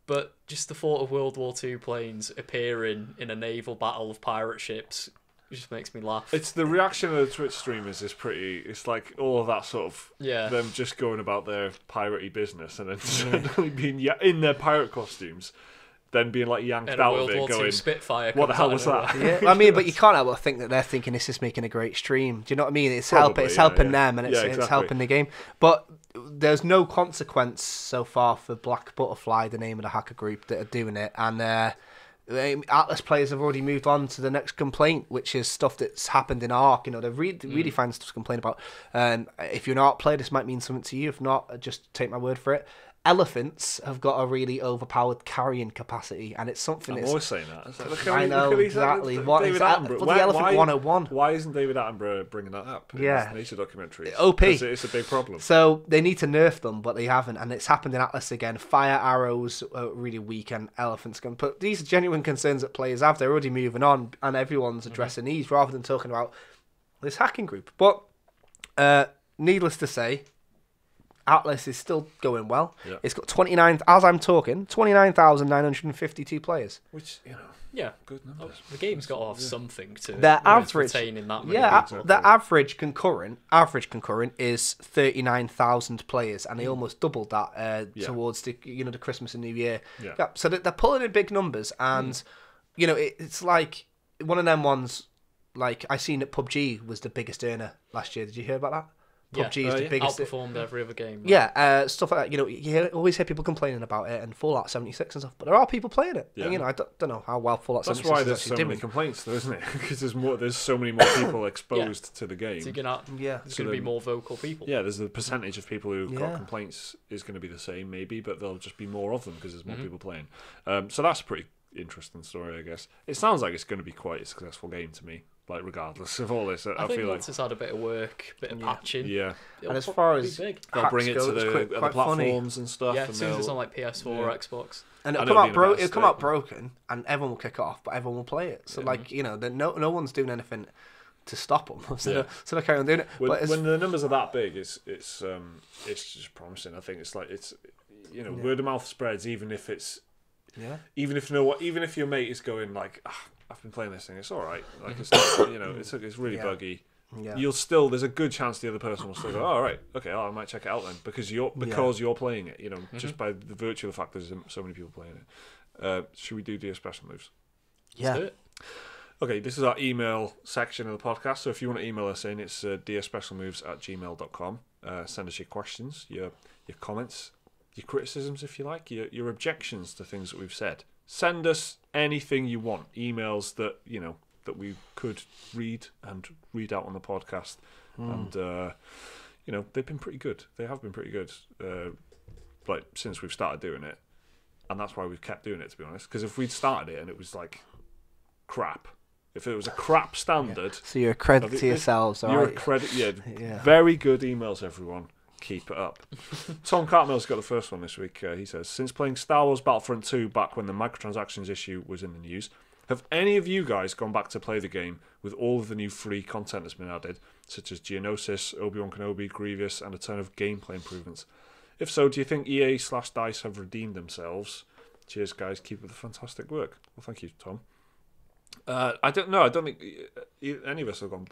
But just the thought of World War II planes appearing in a naval battle of pirate ships just makes me laugh. It's the reaction of the Twitch streamers is pretty. It's like all of that sort of them just going about their piratey business and then suddenly being in their pirate costumes. Then being yanked out of it, going, Spitfire what the hell was that? Yeah, I mean, but you can't help but think that they're thinking this is making a great stream. Do you know what I mean? It's helping them, and it's helping the game. But there's no consequence so far for Black Butterfly, the name of the hacker group that are doing it, and Atlas players have already moved on to the next complaint, which is stuff that's happened in Ark. They're really finding stuff to complain about. If you're an Ark player, this might mean something to you. If not, just take my word for it. Elephants have got a really overpowered carrying capacity, and it's something. I'm always saying that. I know exactly. What is that? For the Elephant 101. Why isn't David Attenborough bringing that up in his nature documentary? OP. It's a big problem. So they need to nerf them, but they haven't, and it's happened in Atlas again. Fire arrows are really weak, and elephants can. But these are genuine concerns that players have. They're already moving on, and everyone's addressing these rather than talking about this hacking group. But needless to say, Atlas is still going well. Yeah. It's got 29,952 players. Which, good numbers. The game's got to have something to their average in that many the average concurrent is 39,000 players, and they almost doubled that towards the the Christmas and New Year. Yeah. So they're pulling in big numbers, and it's like one of them ones. Like I seen that PUBG was the biggest earner last year. Did you hear about that? PUBG is the biggest. Outperformed every other game. Stuff like that. You always hear people complaining about it and Fallout 76 and stuff, but there are people playing it. Yeah. And, I don't know how well Fallout 76 is. That's why there's so many complaints, though, isn't it? Because there's so many more people exposed to the game. So there's going to be more vocal people. Yeah, there's the percentage of people who've got complaints is going to be the same, maybe, but there'll just be more of them because there's more people playing. So that's a pretty interesting story, I guess. It sounds like it's going to be quite a successful game to me. Like regardless of all this, I think once it's had a bit of work, bit of patching. Yeah. And as far as they'll bring it to the other platforms and stuff. Yeah, and as soon as it's on like PS4 or Xbox. And it'll come out broken, and everyone will kick off, but everyone will play it. So like no one's doing anything to stop them. So they'll carry on doing it. When the numbers are that big, it's just promising. I think it's like word of mouth spreads, even if it's even if your mate is going like, I've been playing this thing, it's all right. Like it's not, it's really buggy. Yeah. There's a good chance the other person will still go, all right, okay, I might check it out then because you're playing it. Just by the virtue of the fact there's so many people playing it. Should we do Dear Special Moves? Yeah. Let's do it. Okay, this is our email section of the podcast. So if you want to email us in, it's dearspecialmoves@gmail.com. Send us your questions, your comments, your criticisms, if you like, your objections to things that we've said. Send us anything you want. Emails that that we could read out on the podcast, and they've been pretty good. They have been pretty good, like since we've started doing it, and that's why we've kept doing it. To be honest, because if we'd started it and it was like crap, if it was a crap standard, so you're a credit to yourselves. You're a credit. Yeah, very good emails, everyone. Keep it up. Tom Cartmell's got the first one this week. He says, since playing Star Wars Battlefront 2 back when the microtransactions issue was in the news, have any of you guys gone back to play the game with all of the new free content that's been added, such as Geonosis, Obi-Wan Kenobi, Grievous, and a ton of gameplay improvements? If so, do you think EA/DICE have redeemed themselves? Cheers, guys. Keep up the fantastic work. Well, thank you, Tom. I don't know. I don't think any of us have gone...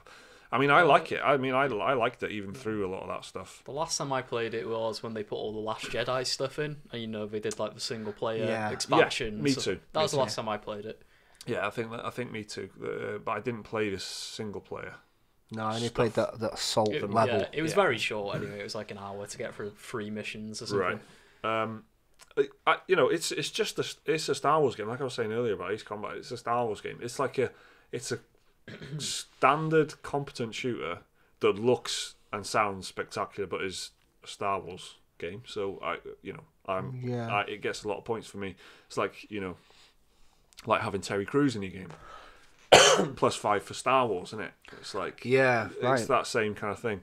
I mean, I like it. I mean, I liked it even through a lot of that stuff. The last time I played it was when they put all the Last Jedi stuff in, and they did like the single player expansion. Yeah, me too. That was the last time I played it. Yeah, I think me too. But I didn't play this single player. No, I only played that assault level. Yeah, it was very short anyway. It was like an hour to get through 3 missions or something. Right. It's just it's a Star Wars game. Like I was saying earlier about Ace Combat, it's a Star Wars game. It's like it's a standard competent shooter that looks and sounds spectacular, but is a Star Wars game. So it gets a lot of points for me. It's like like having Terry Crews in your game. +5 for Star Wars, isn't it? It's like it's that same kind of thing.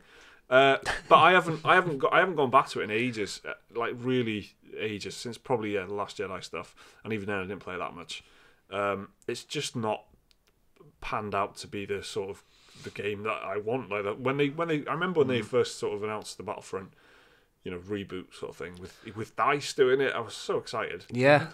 But I haven't gone back to it in ages, like really ages, since probably the Last Jedi stuff, and even then I didn't play that much. It's just not panned out to be the sort of the game that I want. Like that when they I remember when they first sort of announced the Battlefront, reboot sort of thing with DICE doing it. I was so excited. Yeah.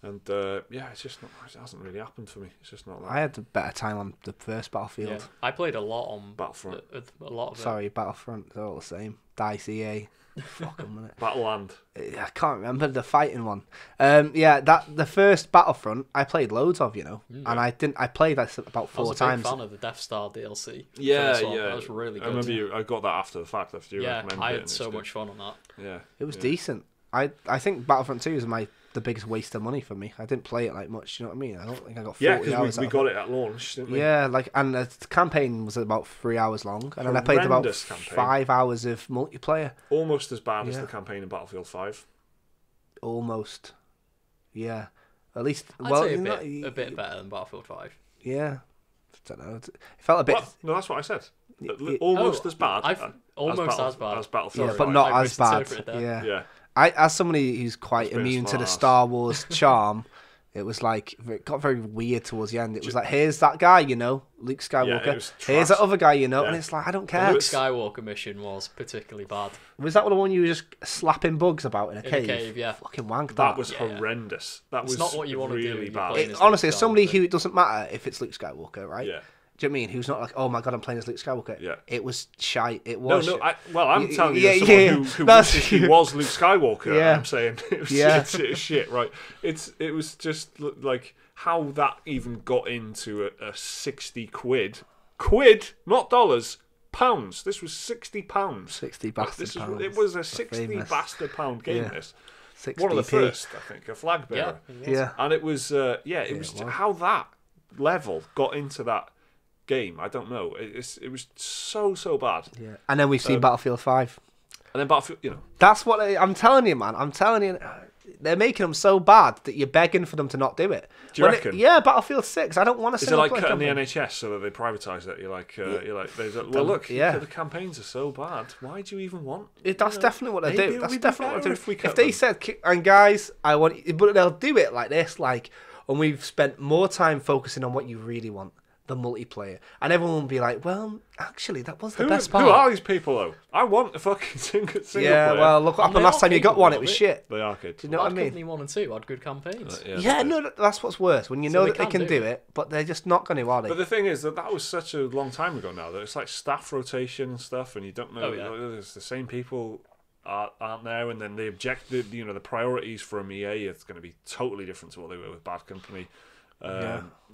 And it's just not. It hasn't really happened for me. It's just not that. I had a better time on the first Battlefield. Yeah. I played a lot on Battlefront. A lot of Sorry, Battlefront. They're all the same. DICE, EA. Fuck them, innit? Battleland. I can't remember the fighting one. The first Battlefront I played loads of, and I played that about 4 times. I was a big fan of the Death Star DLC. Yeah. That was really good. I remember I got that after the fact. After you recommended it. I had so much fun on that. Yeah, it was decent. I think Battlefront 2 is the biggest waste of money for me. I didn't play it like much. You know what I mean? I don't think I got 40 hours. Yeah, because we got it at launch, didn't we? Yeah, and the campaign was about 3 hours long, and then I played about 5 hours of multiplayer. Almost as bad as the campaign in Battlefield 5. Almost. Yeah. At least I'd say a bit better than Battlefield 5. Yeah. I don't know. It felt a bit. No, that's what I said. Almost as bad. As Battlefield. Yeah, but not as bad. Yeah. As somebody who's quite immune to the Star Wars charm, it was like it got very weird towards the end. It was like, here's that guy, Luke Skywalker. Here's that other guy, and it's like, I don't care. The Luke Skywalker mission was particularly bad. Was that the one you were just slapping bugs about in a cave? Yeah. Fucking wank. That was horrendous. That was not what you want to do. Really bad. Honestly, as somebody who it doesn't matter if it's Luke Skywalker, right? Yeah. Do you know what I mean? Who's not like, oh my god, I'm playing as Luke Skywalker. Yeah. It was shite. It was. I'm telling you, as someone who wishes he was Luke Skywalker. Yeah. I'm saying it was shit. Right? It was just like how that even got into a 60 quid, not dollars, pounds. This was £60. 60 bastard pounds. It was a 60 bastard pound game. Yeah. This 60p. One of the first, I think, a flag bearer. Yeah. And it was it was how that level got into that game. I don't know. It was so bad. Yeah. And then we've seen Battlefield 5. And then Battlefield, That's what I'm telling you, man. I'm telling you, they're making them so bad that you're begging for them to not do it. Do you reckon? Yeah, Battlefield 6. I don't want to. Is it like cutting the NHS so that they privatise it? You're like, look, the campaigns are so bad. Why do you even want? That's definitely what they do. That's definitely what they do. If they said, and guys, I want, but they'll do it like this, like, and we've spent more time focusing on what you really want. The multiplayer, and everyone will be like, "Well, actually, that was the best part." Who are these people, though? I want a fucking single player. Well, look what happened last time you got one; it was shit. They are good. Do you know what I mean? Company 1 and 2 had good campaigns. No, that's what's worse when you know that they can do it, but they're just not going to, are they? But the thing is that was such a long time ago now that it's like staff rotation and stuff, and you don't know. There's the same people aren't there, and then they object. The priorities from EA is going to be totally different to what they were with Bad Company.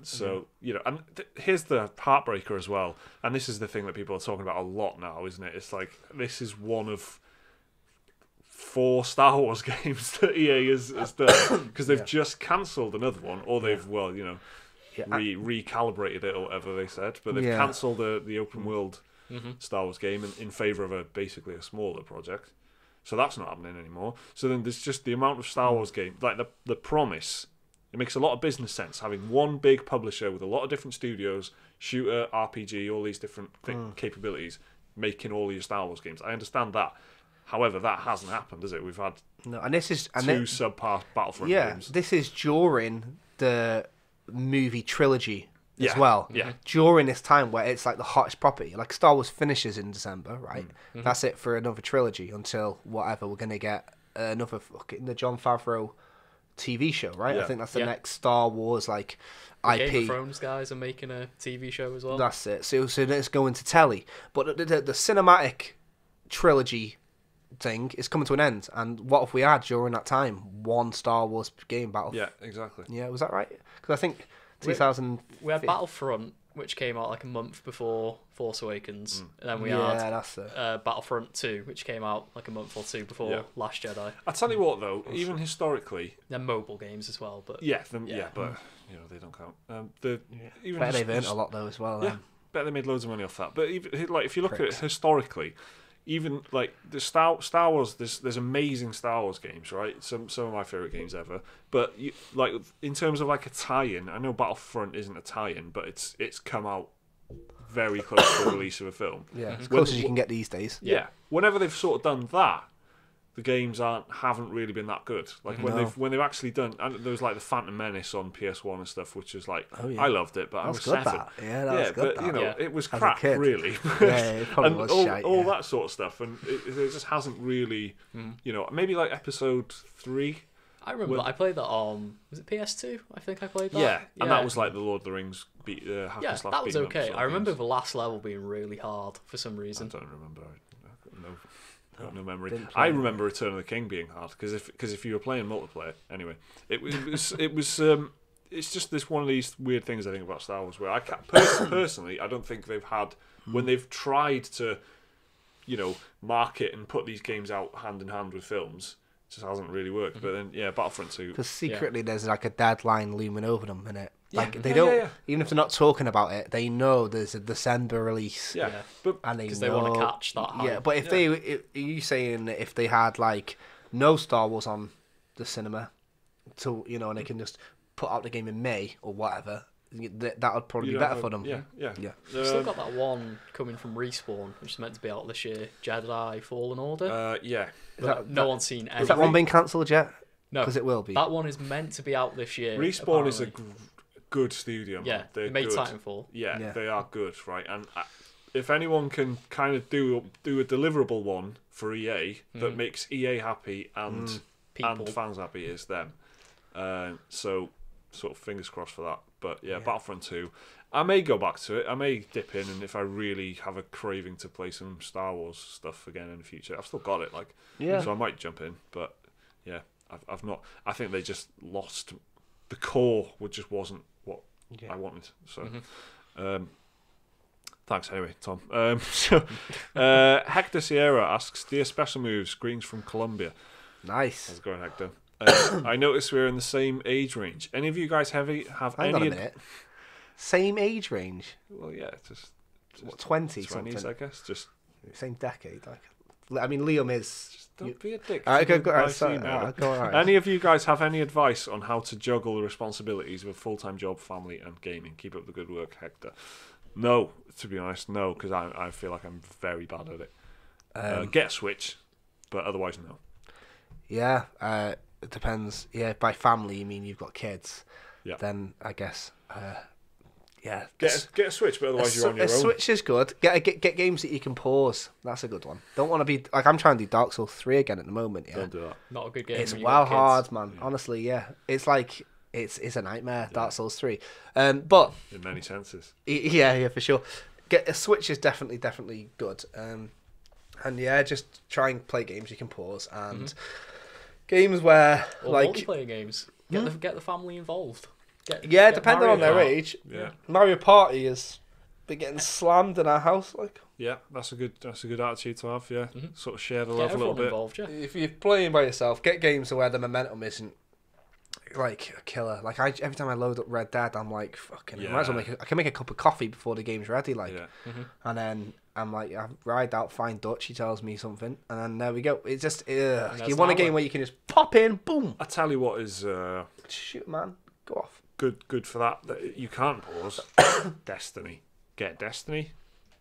So and here's the heartbreaker as well, and this is the thing that people are talking about a lot now, isn't it? It's like this is one of 4 Star Wars games that EA has done because they've just cancelled another one, or they've recalibrated it or whatever they said, but they've cancelled the open world Star Wars game in favour of basically a smaller project. So that's not happening anymore. So then there's just the amount of Star Wars game, like the promise. It makes a lot of business sense having one big publisher with a lot of different studios, shooter, RPG, all these different capabilities, making all these Star Wars games. I understand that. However, that hasn't happened, has it? We've had and this is two subpar Battlefront games. This is during the movie trilogy as well. Yeah. During this time where it's like the hottest property. Like Star Wars finishes in December, right? That's it for another trilogy until whatever we're going to get another fucking the Jon Favreau TV show, right? I think that's the next Star Wars IP. Game of Thrones guys are making a TV show as well. That's it. So it's going to telly, but the cinematic trilogy thing is coming to an end. And what if we had during that time one Star Wars game battle? Yeah, exactly. Yeah, was that right? Because I think 2000 we had Battlefront, which came out like a month before Force Awakens, and then we had Battlefront 2, which came out like a month or two before Last Jedi. I tell you what, though, even historically, they're mobile games as well, but but they don't count. Even they've earned a lot though as well. Yeah, bet they made loads of money off that. But even like if you look at it historically, even like the Star Wars, there's amazing Star Wars games, right? Some of my favorite games ever. But like in terms of like a tie-in, I know Battlefront isn't a tie-in, but it's come out very close to the release of a film. Yeah, as close as you can get these days. Yeah, whenever they've sort of done that, the games haven't really been that good. Like when they've actually done, and there was like the Phantom Menace on PS1 and stuff, which was like I loved it, but I was good. 7. That was good. But it was crap, really. It probably was shite, all that sort of stuff, and it just hasn't really, maybe like episode 3. I remember I played that on, was it PS2? I think I played that. Yeah, and that was like the Lord of the Rings that was okay. I remember the last level being really hard for some reason. I don't remember. No memory. I remember Return of the King being hard because if you were playing multiplayer, anyway, it was it's just this one of these weird things I think about Star Wars where I personally I don't think they've had when they've tried to market and put these games out hand in hand with films. It just hasn't really worked. But then Battlefront 2 because secretly there's like a deadline looming over them, innit? Like they don't even if they're not talking about it, they know there's a December release. But and because they want to catch that hype. Yeah, but if you saying if they had like no Star Wars on the cinema, and they can just put out the game in May or whatever, that would probably be better for them. Yeah. We've still got that one coming from Respawn, which is meant to be out this year, Jedi Fallen Order. No one's seen anything. Is that one being cancelled yet? No, because it will be. That one is meant to be out this year. Respawn is a good studio, man. Yeah, they made good. Titanfall. Yeah, they are good, right? And if anyone can kind of do a deliverable one for EA that makes EA happy and fans happy, is them. So sort of fingers crossed for that. But Battlefront 2, I may go back to it. I may dip in, and if I really have a craving to play some Star Wars stuff again in the future, I've still got it. So I might jump in. But I've not. I think they just lost the core. Just wasn't what I wanted. So, thanks anyway, Tom. Hector Sierra asks, "Dear Special Moves, greetings from Colombia." Nice. How's it going, Hector? I noticed we're in the same age range. Any of you guys have Hang any? on a minute. Same age range? Well, yeah, just 20 20s, something. I guess. Just same decade, like. I mean, Liam is. Don't be a dick. All right, go on. Any of you guys have any advice on how to juggle the responsibilities of a full-time job, family, and gaming? Keep up the good work, Hector. No, to be honest, no, because I feel like I'm very bad at it. Get a Switch, but otherwise, no. Yeah, it depends. Yeah, by family, you mean you've got kids. Yeah. Then I guess, yeah. Get a Switch, but otherwise you're on your own. A Switch is good. Get games that you can pause. That's a good one. Don't want to be like I'm trying to do Dark Souls 3 again at the moment. Yeah. Don't do that. Not a good game. It's well hard, man. Yeah. Honestly, yeah. It's like it's a nightmare. Yeah. Dark Souls 3. But in many senses. Yeah, for sure. Get a Switch is definitely good. And yeah, just try and play games you can pause and games where multiplayer games. Get the family involved. Depending Mario on their age. Yeah. Mario Party has been getting slammed in our house, like. Yeah, that's a good attitude to have. Yeah, sort of share the love a little bit. Involved, yeah. If you're playing by yourself, get games where the momentum isn't like a killer. Like every time I load up Red Dead, I'm like, fucking. I might as well I can make a cup of coffee before the game's ready, like. Yeah. And then I'm like, I ride out, find Dutch. He tells me something, and then there we go. It's just, you want a game where you can just pop in, boom. I tell you what is shoot, man, go off. Good for that you can't pause. Destiny. Get Destiny.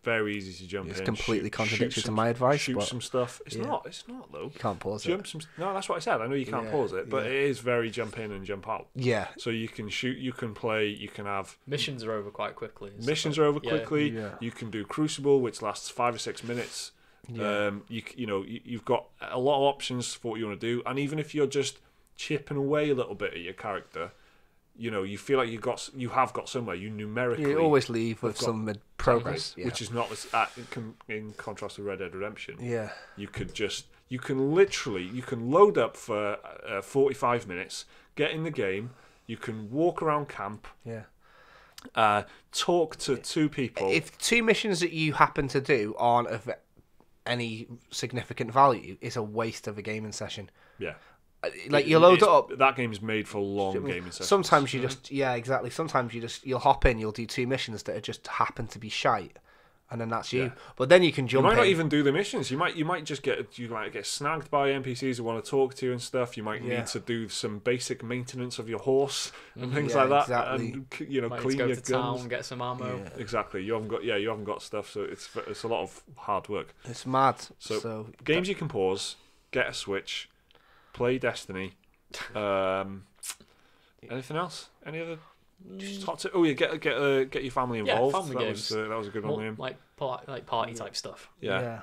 Very easy to jump in. It's completely contradictory to my advice. Shoot some stuff. It's not though. You can't pause it. No, that's what I said. I know you can't pause it, but it is very jump in and jump out. Yeah. So you can shoot, you can play, you can have missions are over quite quickly. Yeah. You can do Crucible, which lasts 5 or 6 minutes. Yeah. You've got a lot of options for what you want to do, and even if you're just chipping away a little bit at your character, you feel like you have got somewhere. You numerically you always leave with some progress, which is not in contrast to Red Dead Redemption. Yeah, you can load up for 45 minutes, get in the game. You can walk around camp. Yeah, talk to 2 people. If 2 missions that you happen to do aren't of any significant value, it's a waste of a gaming session. Yeah. Like you load it up. That game is made for long gaming sessions. Sometimes you just exactly. Sometimes you'll hop in. You'll do 2 missions that just happen to be shite, and then that's you. But then you can jump. You might not even do the missions. You might just get snagged by NPCs who want to talk to you and stuff. You might need to do some basic maintenance of your horse and things like that. Exactly. And clean your to guns. Town, get some ammo. Yeah. Exactly. You haven't got stuff, so it's a lot of hard work. It's mad. So games you can pause. Get a Switch. Play Destiny. Anything else? Any other? Just hot tip? Oh yeah, get your family involved. Yeah, family games. That was a good one, Liam. Like party type stuff. Yeah.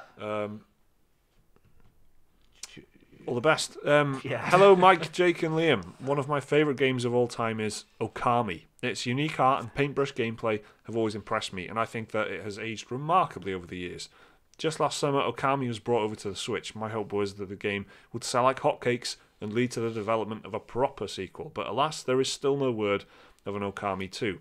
All the best. Hello, Mike, Jake, and Liam. One of my favourite games of all time is Okami. Its unique art and paintbrush gameplay have always impressed me, and I think that it has aged remarkably over the years. Just last summer, Okami was brought over to the Switch. My hope was that the game would sell like hotcakes and lead to the development of a proper sequel, but alas, there is still no word of an Okami 2.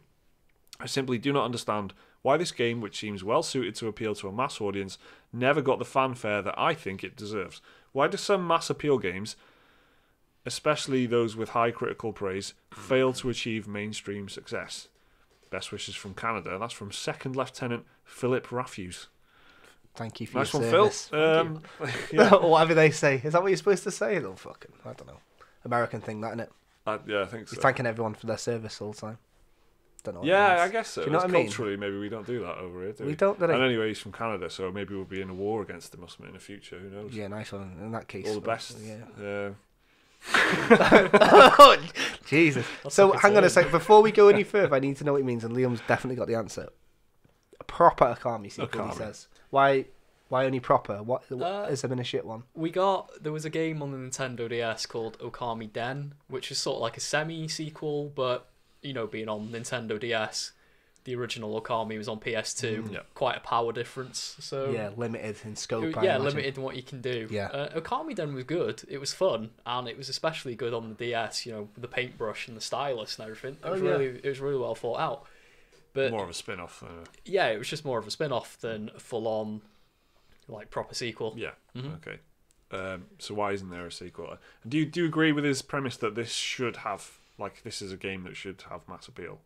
I simply do not understand why this game, which seems well suited to appeal to a mass audience, never got the fanfare that I think it deserves. Why do some mass appeal games, especially those with high critical praise, fail to achieve mainstream success? Best wishes from Canada. That's from Second Lieutenant Philip Raffuse. Thank you for nice your one, service. Phil. Whatever they say. Is that what you're supposed to say? Oh, fucking, I don't know. American thing, that, isn't it? Yeah, I think so. You're thanking everyone for their service all the time. Don't know. Yeah, I guess so. Do you know what I mean? Culturally, maybe we don't do that over here, do we? We don't, do they? And anyway, he's from Canada, so maybe we'll be in a war against him or something in the future. Who knows? Yeah, nice one. In that case. All the best. Yeah. Oh, Jesus. So, hang on a sec. Before we go any further, I need to know what he means, and Liam's definitely got the answer. A proper Okami sequel, he says. Why only proper? What has there been a shit one? There was a game on the Nintendo DS called Okami Den, which is sort of like a semi-sequel, but, being on Nintendo DS, the original Okami was on PS2. Quite a power difference. So yeah, limited in scope. Limited in what you can do. Yeah. Okami Den was good. It was fun, and it was especially good on the DS, with the paintbrush and the stylus and everything. It was really well thought out. But more of a spin-off. Yeah, it was just more of a spin-off than a full-on proper sequel. Yeah. Okay. So why isn't there a sequel? Do you agree with his premise that this should have this is a game that should have mass appeal?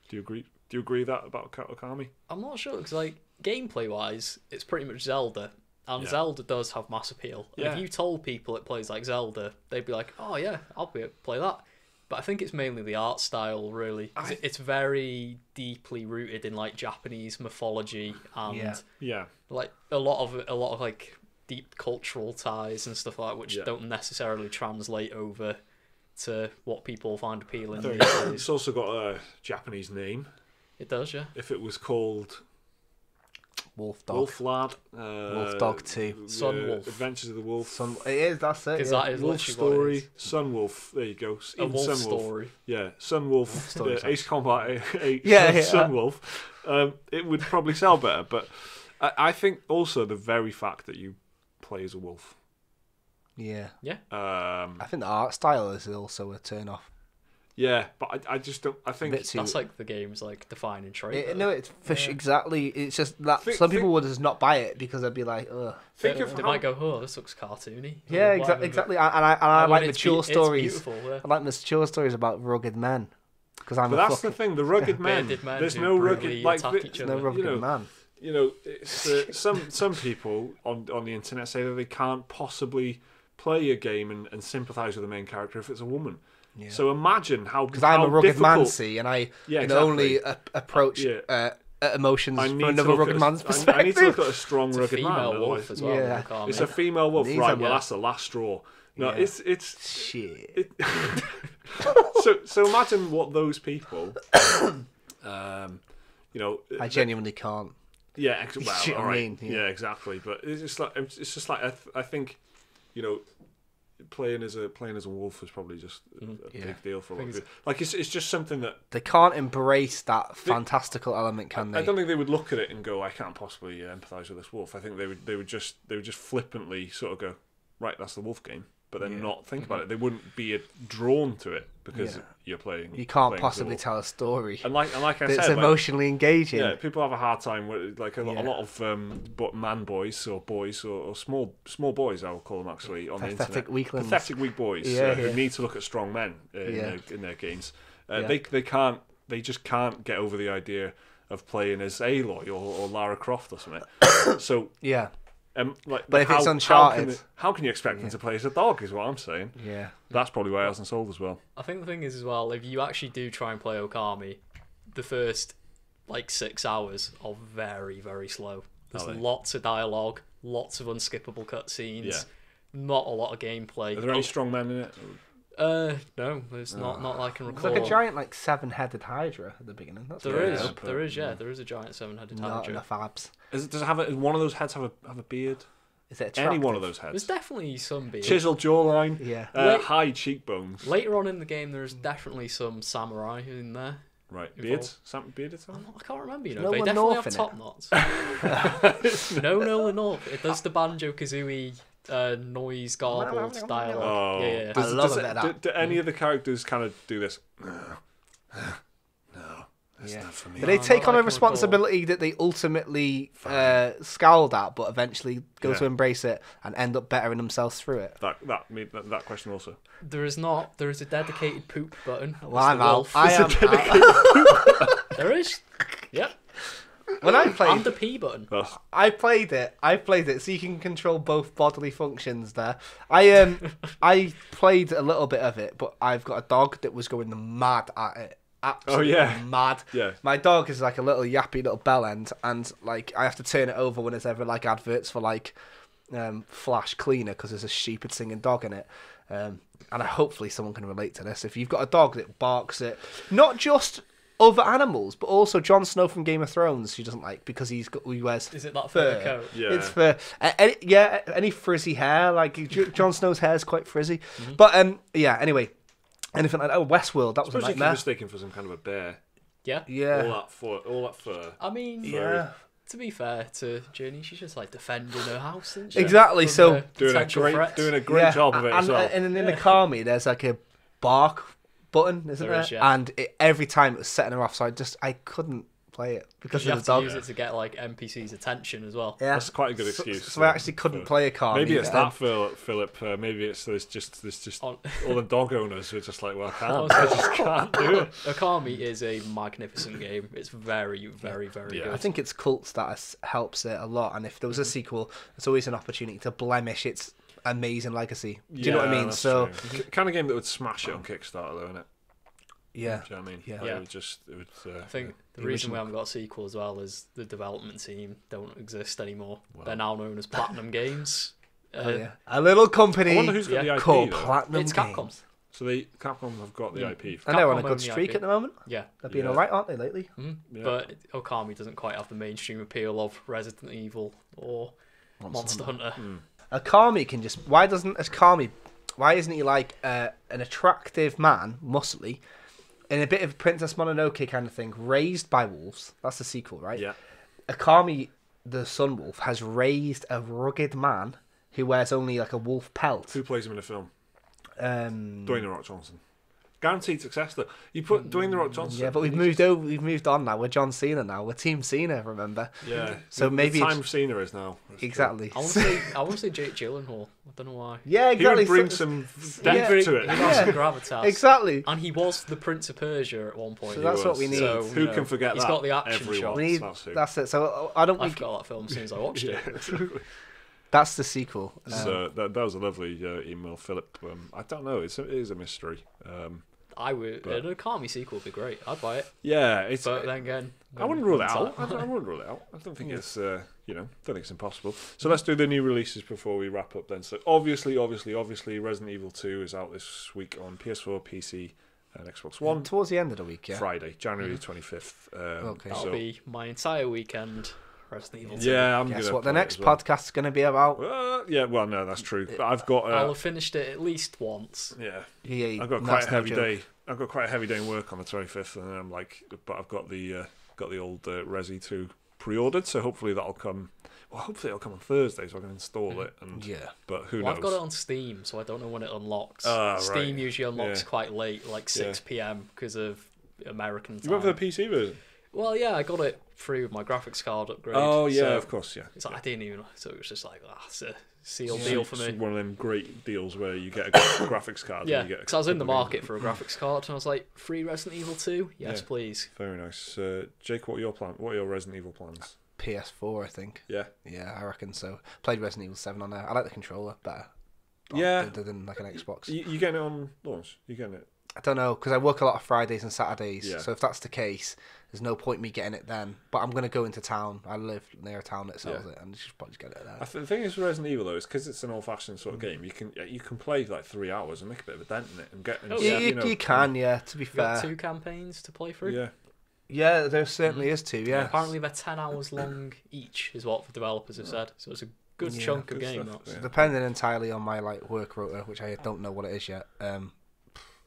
Do you agree? Do you agree that about Okami? I'm not sure because gameplay wise, it's pretty much Zelda, And Zelda does have mass appeal. And if you told people it plays like Zelda, they'd be like, "Oh yeah, I'll play that." But I think it's mainly the art style, really. It's very deeply rooted in like Japanese mythology and like a lot of like deep cultural ties and stuff like that, which don't necessarily translate over to what people find appealing. It's also got a Japanese name. It does, yeah. If it was called Wolf Dog. Wolf Lad. Wolf Dog 2. Sun Wolf. Adventures of the Wolf. It is, that's it. Because that is Wolf Story. Sun Wolf. There you go. A Wolf Sun Story. Wolf. Yeah, Sun Wolf. Ace Combat 8. Sun Wolf. It would probably sell better, but I think also the very fact that you play as a wolf. Yeah. Yeah. I think the art style is also a turn off. Yeah, but I just don't. I think that's like the game's like defining trait. No, it's exactly. It's just that some people would just not buy it because they'd be like, ugh. They might go, "Oh, this looks cartoony." Yeah, exactly. And I like mature stories. I like mature stories about rugged men. But that's the thing. The rugged men. There's no rugged like no rugged man. You know, it's, some people on the internet say that they can't possibly play a game and sympathise with the main character if it's a woman. Yeah. So imagine how because I'm a rugged man, see, and I can only approach emotions from another rugged man's perspective. I need to look at a strong rugged man. Wolf as well. Yeah. It's a female wolf, right? Well, that's the last straw. No, it's shit. So imagine what those people, I genuinely can't. Yeah, well, all right. Yeah, exactly. But it's just like I think, playing as a wolf is probably just a big deal for a lot of people. Like it's just something that they can't embrace that fantastical element, can they? I don't think they would look at it and go, "I can't possibly empathise with this wolf." I think they would just flippantly sort of go, "Right, that's the wolf game," but then not think about it. They wouldn't be drawn to it because you're playing. You can't possibly tell a story. And like I said, it's emotionally engaging. Yeah, people have a hard time with a lot of man boys or boys or small boys, I will call them actually on the internet. Pathetic weak boys who need to look at strong men in their games. They just can't get over the idea of playing as Aloy or Lara Croft or something. So yeah. But if it's Uncharted, how can you expect them to play as a dog? Is what I'm saying. Yeah, that's probably why it hasn't sold as well. I think the thing is as well, if you actually do try and play Okami, the first 6 hours are very, very slow. There's lots of dialogue, lots of unskippable cutscenes, not a lot of gameplay. Are there any strong men in it? No, there's not that I can recall. It's like a giant 7-headed Hydra at the beginning. There is a giant 7-headed Hydra. Not enough abs. Does it have one of those heads have a beard? Is it any one of those heads? There's definitely some beard. Chiseled jawline. Yeah. High cheekbones. Later on in the game, there's definitely some samurai in there. Right, beards? Bearded? I can't remember. They Nolan definitely North have top knots. No Nolan North. It does the Banjo Kazooie noise garbled dialogue. Oh. Yeah. I love it. Do any of the characters kind of do this? No, that's not for me. But they take on a responsibility that they ultimately scowled at, but eventually go to embrace it and end up bettering themselves through it. That question also. There is not. There is a dedicated poop button. Well, I'm out. There is. Yep. When I played, and the P button. I played it, so you can control both bodily functions there. I played a little bit of it, but I've got a dog that was going mad at it. Absolutely mad. Yeah. My dog is like a little yappy little bell end, and I have to turn it over when there's ever adverts for Flash cleaner because there's a stupid singing dog in it. And hopefully someone can relate to this. If you've got a dog that barks at not just other animals, but also Jon Snow from Game of Thrones, she doesn't like because he wears. Is it that fur coat? Yeah, it's fur. Any frizzy hair, Jon Snow's hair is quite frizzy. Mm-hmm. But anyway, anything like that. Westworld, that was a nightmare. You're mistaken for some kind of a bear. Yeah. All that fur. I mean, to be fair to Journey, she's just defending her house, isn't she? Exactly. So doing a great job of it as well. And in the Okami, there's a bark button, isn't there? Is, yeah. And every time it was setting her off, so I couldn't play it because you of have the dog. to use it to get like NPCs' attention as well. Yeah, that's quite a good excuse. So I actually couldn't play a car. Maybe it's that, Philip. Maybe it's there's just all the dog owners who are just like, well, I just can't do it. Okami is a magnificent game. It's very, very, very good. I think its cult status helps it a lot, and if there was a sequel, it's always an opportunity to blemish its amazing legacy. Do you know what I mean? So kind of game that would smash it on Kickstarter, though, isn't it? Yeah. Do you know what I mean? Yeah. Like, it would. I think the reason we haven't got a sequel as well is the development team don't exist anymore. Wow. They're now known as Platinum Games. A little company I wonder who's got the IP, called though. Platinum It's Games. Capcom. So Capcom have got the IP. And they're on a Capcom own good the streak IP. at the moment. Yeah. They've been alright, aren't they, lately? Mm-hmm. But Okami doesn't quite have the mainstream appeal of Resident Evil or Monster Hunter. Okami can just... Why isn't he like an attractive man, muscly, in a bit of Princess Mononoke kind of thing, raised by wolves? That's the sequel, right? Yeah. Okami, the Sun Wolf, has raised a rugged man who wears only like a wolf pelt. Who plays him in the film? Dwayne The Rock Johnson. Guaranteed success though. You put Dwayne The Rock Johnson. Yeah, but we've moved on now. We're John Cena now. We're Team Cena, remember? Yeah. So maybe the time of Cena is now. Exactly. I want to say Jake Gyllenhaal. I don't know why. Yeah, exactly. He would bring some depth to it. He got some gravitas. Exactly. And he was the Prince of Persia at one point. So that's what we need. So, who can forget he's that? He's got the action Everyone. shots. That's it. So I forgot that film as soon as I watched it. That's the sequel. So that was a lovely email, Philip. I don't know. It is a mystery. An Okami sequel would be great. I'd buy it. Yeah, but then again, I wouldn't rule it out. I wouldn't rule it out. I don't think it's don't think it's impossible. So let's do the new releases before we wrap up. Then, so obviously, Resident Evil 2 is out this week on PS4, PC, and Xbox One. Towards the end of the week, yeah. Friday, January 25th. Okay, that'll be my entire weekend. Resident Evil 2. Yeah, I'm Guess what the next podcast's going to be about? Well, no, that's true. But I've got. I'll have finished it at least once. Yeah, I've got quite a heavy day. I've got quite a heavy day in work on the 25th, and I'm like, but I've got the old Resi 2 pre-ordered, so hopefully that'll come. Well, hopefully it'll come on Thursday, so I can install it. And but who knows? I've got it on Steam, so I don't know when it unlocks. Steam usually unlocks quite late, like 6 p.m. because of American time. You went for the PC version? Well, yeah, I got it free with my graphics card upgrade. Oh yeah, so of course, yeah. It's like, I didn't even. So it was just like, it's a sealed deal for me. It's one of them great deals where you get a graphics card. Yeah, because I was in the market for a graphics card, and I was like, free Resident Evil 2? Yes, please. Very nice. Jake, what are your plans? What are your Resident Evil plans? PS4, I think. Yeah. Yeah, I reckon so. Played Resident Evil 7 on there. I like the controller better. Than like an Xbox. You getting it on launch? You getting it? I don't know, because I work a lot of Fridays and Saturdays. Yeah. So if that's the case, there's no point me getting it then. But I'm going to go into town. I live near a town that sells it, and just probably get it there. The thing is with Resident Evil though, is because it's an old-fashioned sort of game. You can play like 3 hours and make a bit of a dent in it and get. You can, yeah. To be fair, got 2 campaigns to play through. Yeah. Yeah, there certainly is 2. Yeah. Apparently they're 10 hours long each, is what the developers have said. So it's a good chunk of game. Stuff, depending entirely on my work rota, which I don't know what it is yet.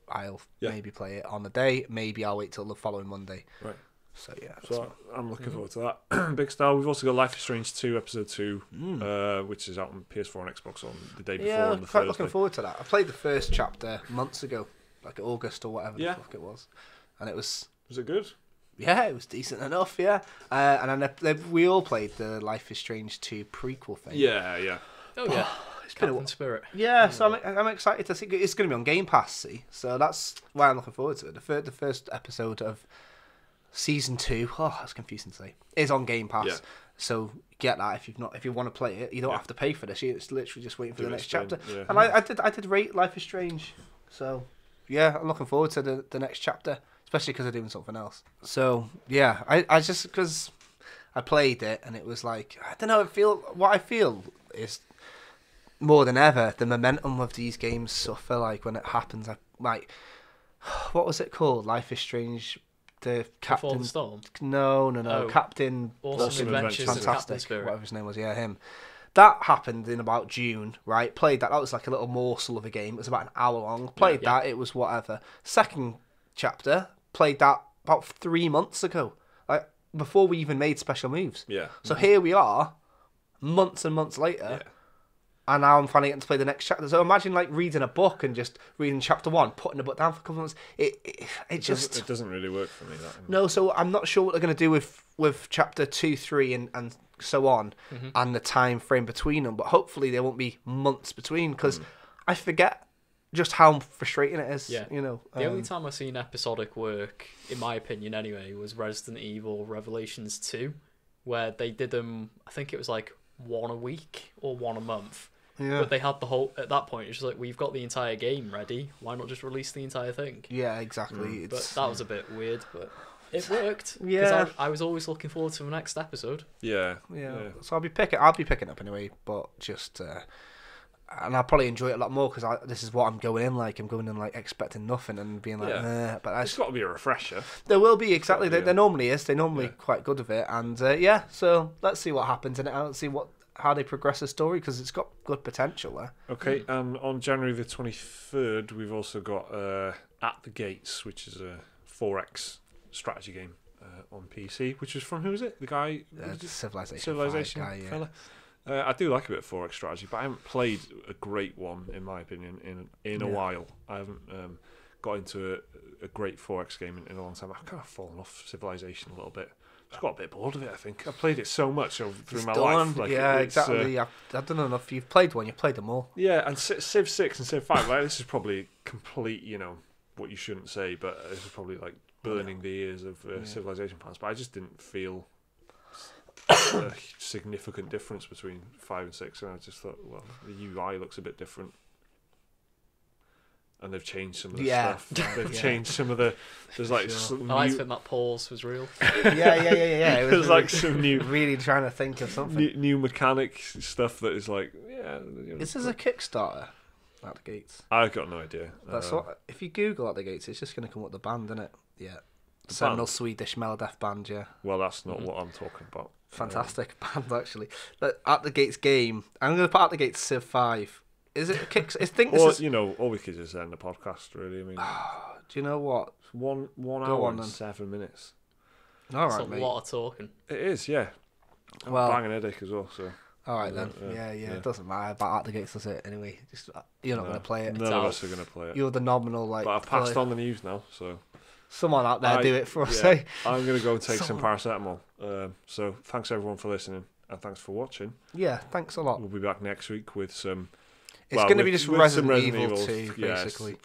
I'll maybe play it on the day. Maybe I'll wait till the following Monday. Right. So yeah. So I'm looking forward to that. Big Star. We've also got Life is Strange 2 Episode 2, which is out on PS4 and Xbox on the day before. Yeah, on I'm the quite Thursday. looking forward to that. I played the first chapter months ago, like August or whatever the fuck it was, and it was. Was it good? Yeah, it was decent enough. Yeah, and then we all played the Life is Strange 2 prequel thing. Yeah, yeah. Oh yeah. It's Captain Spirit. Yeah, so I'm excited to see. It's going to be on Game Pass, see. So that's why I'm looking forward to it. The first episode of season 2. Oh, that's confusing to say. Is on Game Pass. Yeah. So get that if you want to play it. You don't have to pay for this. It's literally just waiting for the next chapter. Yeah. And I did rate Life is Strange. So yeah, I'm looking forward to the next chapter, especially because they're doing something else. So yeah, I just because I played it and it was like I don't know. What I feel is. More than ever, the momentum of these games suffer. Like when it happens, what was it called? Life is Strange. The Captain. Before the Storm. No. Oh. Captain. Awesome Adventures of Captain Spirit. Whatever his name was. Yeah, him. That happened in about June, right? Played that. That was like a little morsel of a game. It was about an hour long. Played that. It was whatever. Second chapter. Played that about 3 months ago. Like before we even made special moves. Yeah. So here we are, months and months later. Yeah. And now I'm finally getting to play the next chapter. So imagine like reading a book and just reading chapter 1, putting the book down for a couple of months. It doesn't really work for me. That no. So I'm not sure what they're going to do with chapter 2, 3, and so on, and the time frame between them. But hopefully there won't be months between, because I forget just how frustrating it is. Yeah. You know, the only time I've seen episodic work, in my opinion anyway, was Resident Evil Revelations 2, where they did them. I think it was like one a week or one a month. Yeah. But they had the whole, at that point, it's just like, we've got the entire game ready. Why not just release the entire thing? Yeah, exactly. But that was a bit weird, but it worked. Yeah. Because I was always looking forward to the next episode. Yeah. So I'll be picking up anyway, but just, and I'll probably enjoy it a lot more, because this is what I'm going in like. I'm going in like expecting nothing and being like, but it's got to be a refresher. There will be, exactly. There normally is. They're normally quite good with it, and so let's see what happens in it. I'll see how they progress the story, because it's got good potential there. Okay, and on January the 23rd, we've also got At the Gates, which is a 4X strategy game on PC, which is from, who is it? The guy? Civilization guy, fella. I do like a bit of 4X strategy, but I haven't played a great one, in my opinion, in a while. I haven't got into a great 4X game in a long time. I've kind of fallen off Civilization a little bit. I got a bit bored of it, I think. I played it so much through my life. Like, exactly. I don't know if you've played one. You've played them all. Yeah, and Civ 6 and Civ 5, like, this is probably complete, what you shouldn't say, but this is probably like burning the ears of Civilization fans. But I just didn't feel a significant difference between 5 and 6, and I just thought, well, the UI looks a bit different. And they've changed some of the stuff. They've changed some of the. There's like some I think that pause was real. Yeah. It was there's like some new. Really trying to think of something. New mechanic stuff that is like, Is this a Kickstarter? At the Gates. I've got no idea. That's what. If you Google At the Gates, it's just going to come up with the band, isn't it? Yeah. Seminal Swedish Meladeth band. Yeah. Well, that's not what I'm talking about. Fantastic band, actually. But At the Gates game. I'm going to put At the Gates Civ 5. Is it a kick? I think this is... all we could just end the podcast, really. I mean, do you know what? One hour and 7 minutes. All right, That's a lot of talking. It is, yeah. Well, banging headache as well, so... All right, then. Yeah. It doesn't matter about At the Gates, does it? Anyway, just you're not going to play it. None of us are going to play it. You're the nominal, like... But I've passed on the news now, so... Someone out there do it for us, eh? I'm going to go and take some paracetamol. So thanks, everyone, for listening, and thanks for watching. Yeah, thanks a lot. We'll be back next week with some... It's going to be just Resident Evil 2, basically.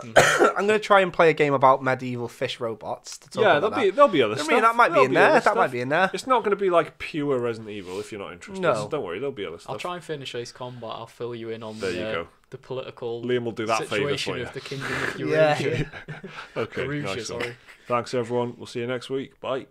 I'm going to try and play a game about medieval fish robots. To talk about there'll be other stuff. I mean, that might be in there. That might be in there. It's not going to be like pure Resident Evil if you're not interested. No. So don't worry, there'll be other stuff. I'll try and finish Ace Combat. I'll fill you in on the political Liam will do that situation favour for you. of the Kingdom of Eurasia. Okay, Eurasia, nice sorry. Thanks, everyone. We'll see you next week. Bye.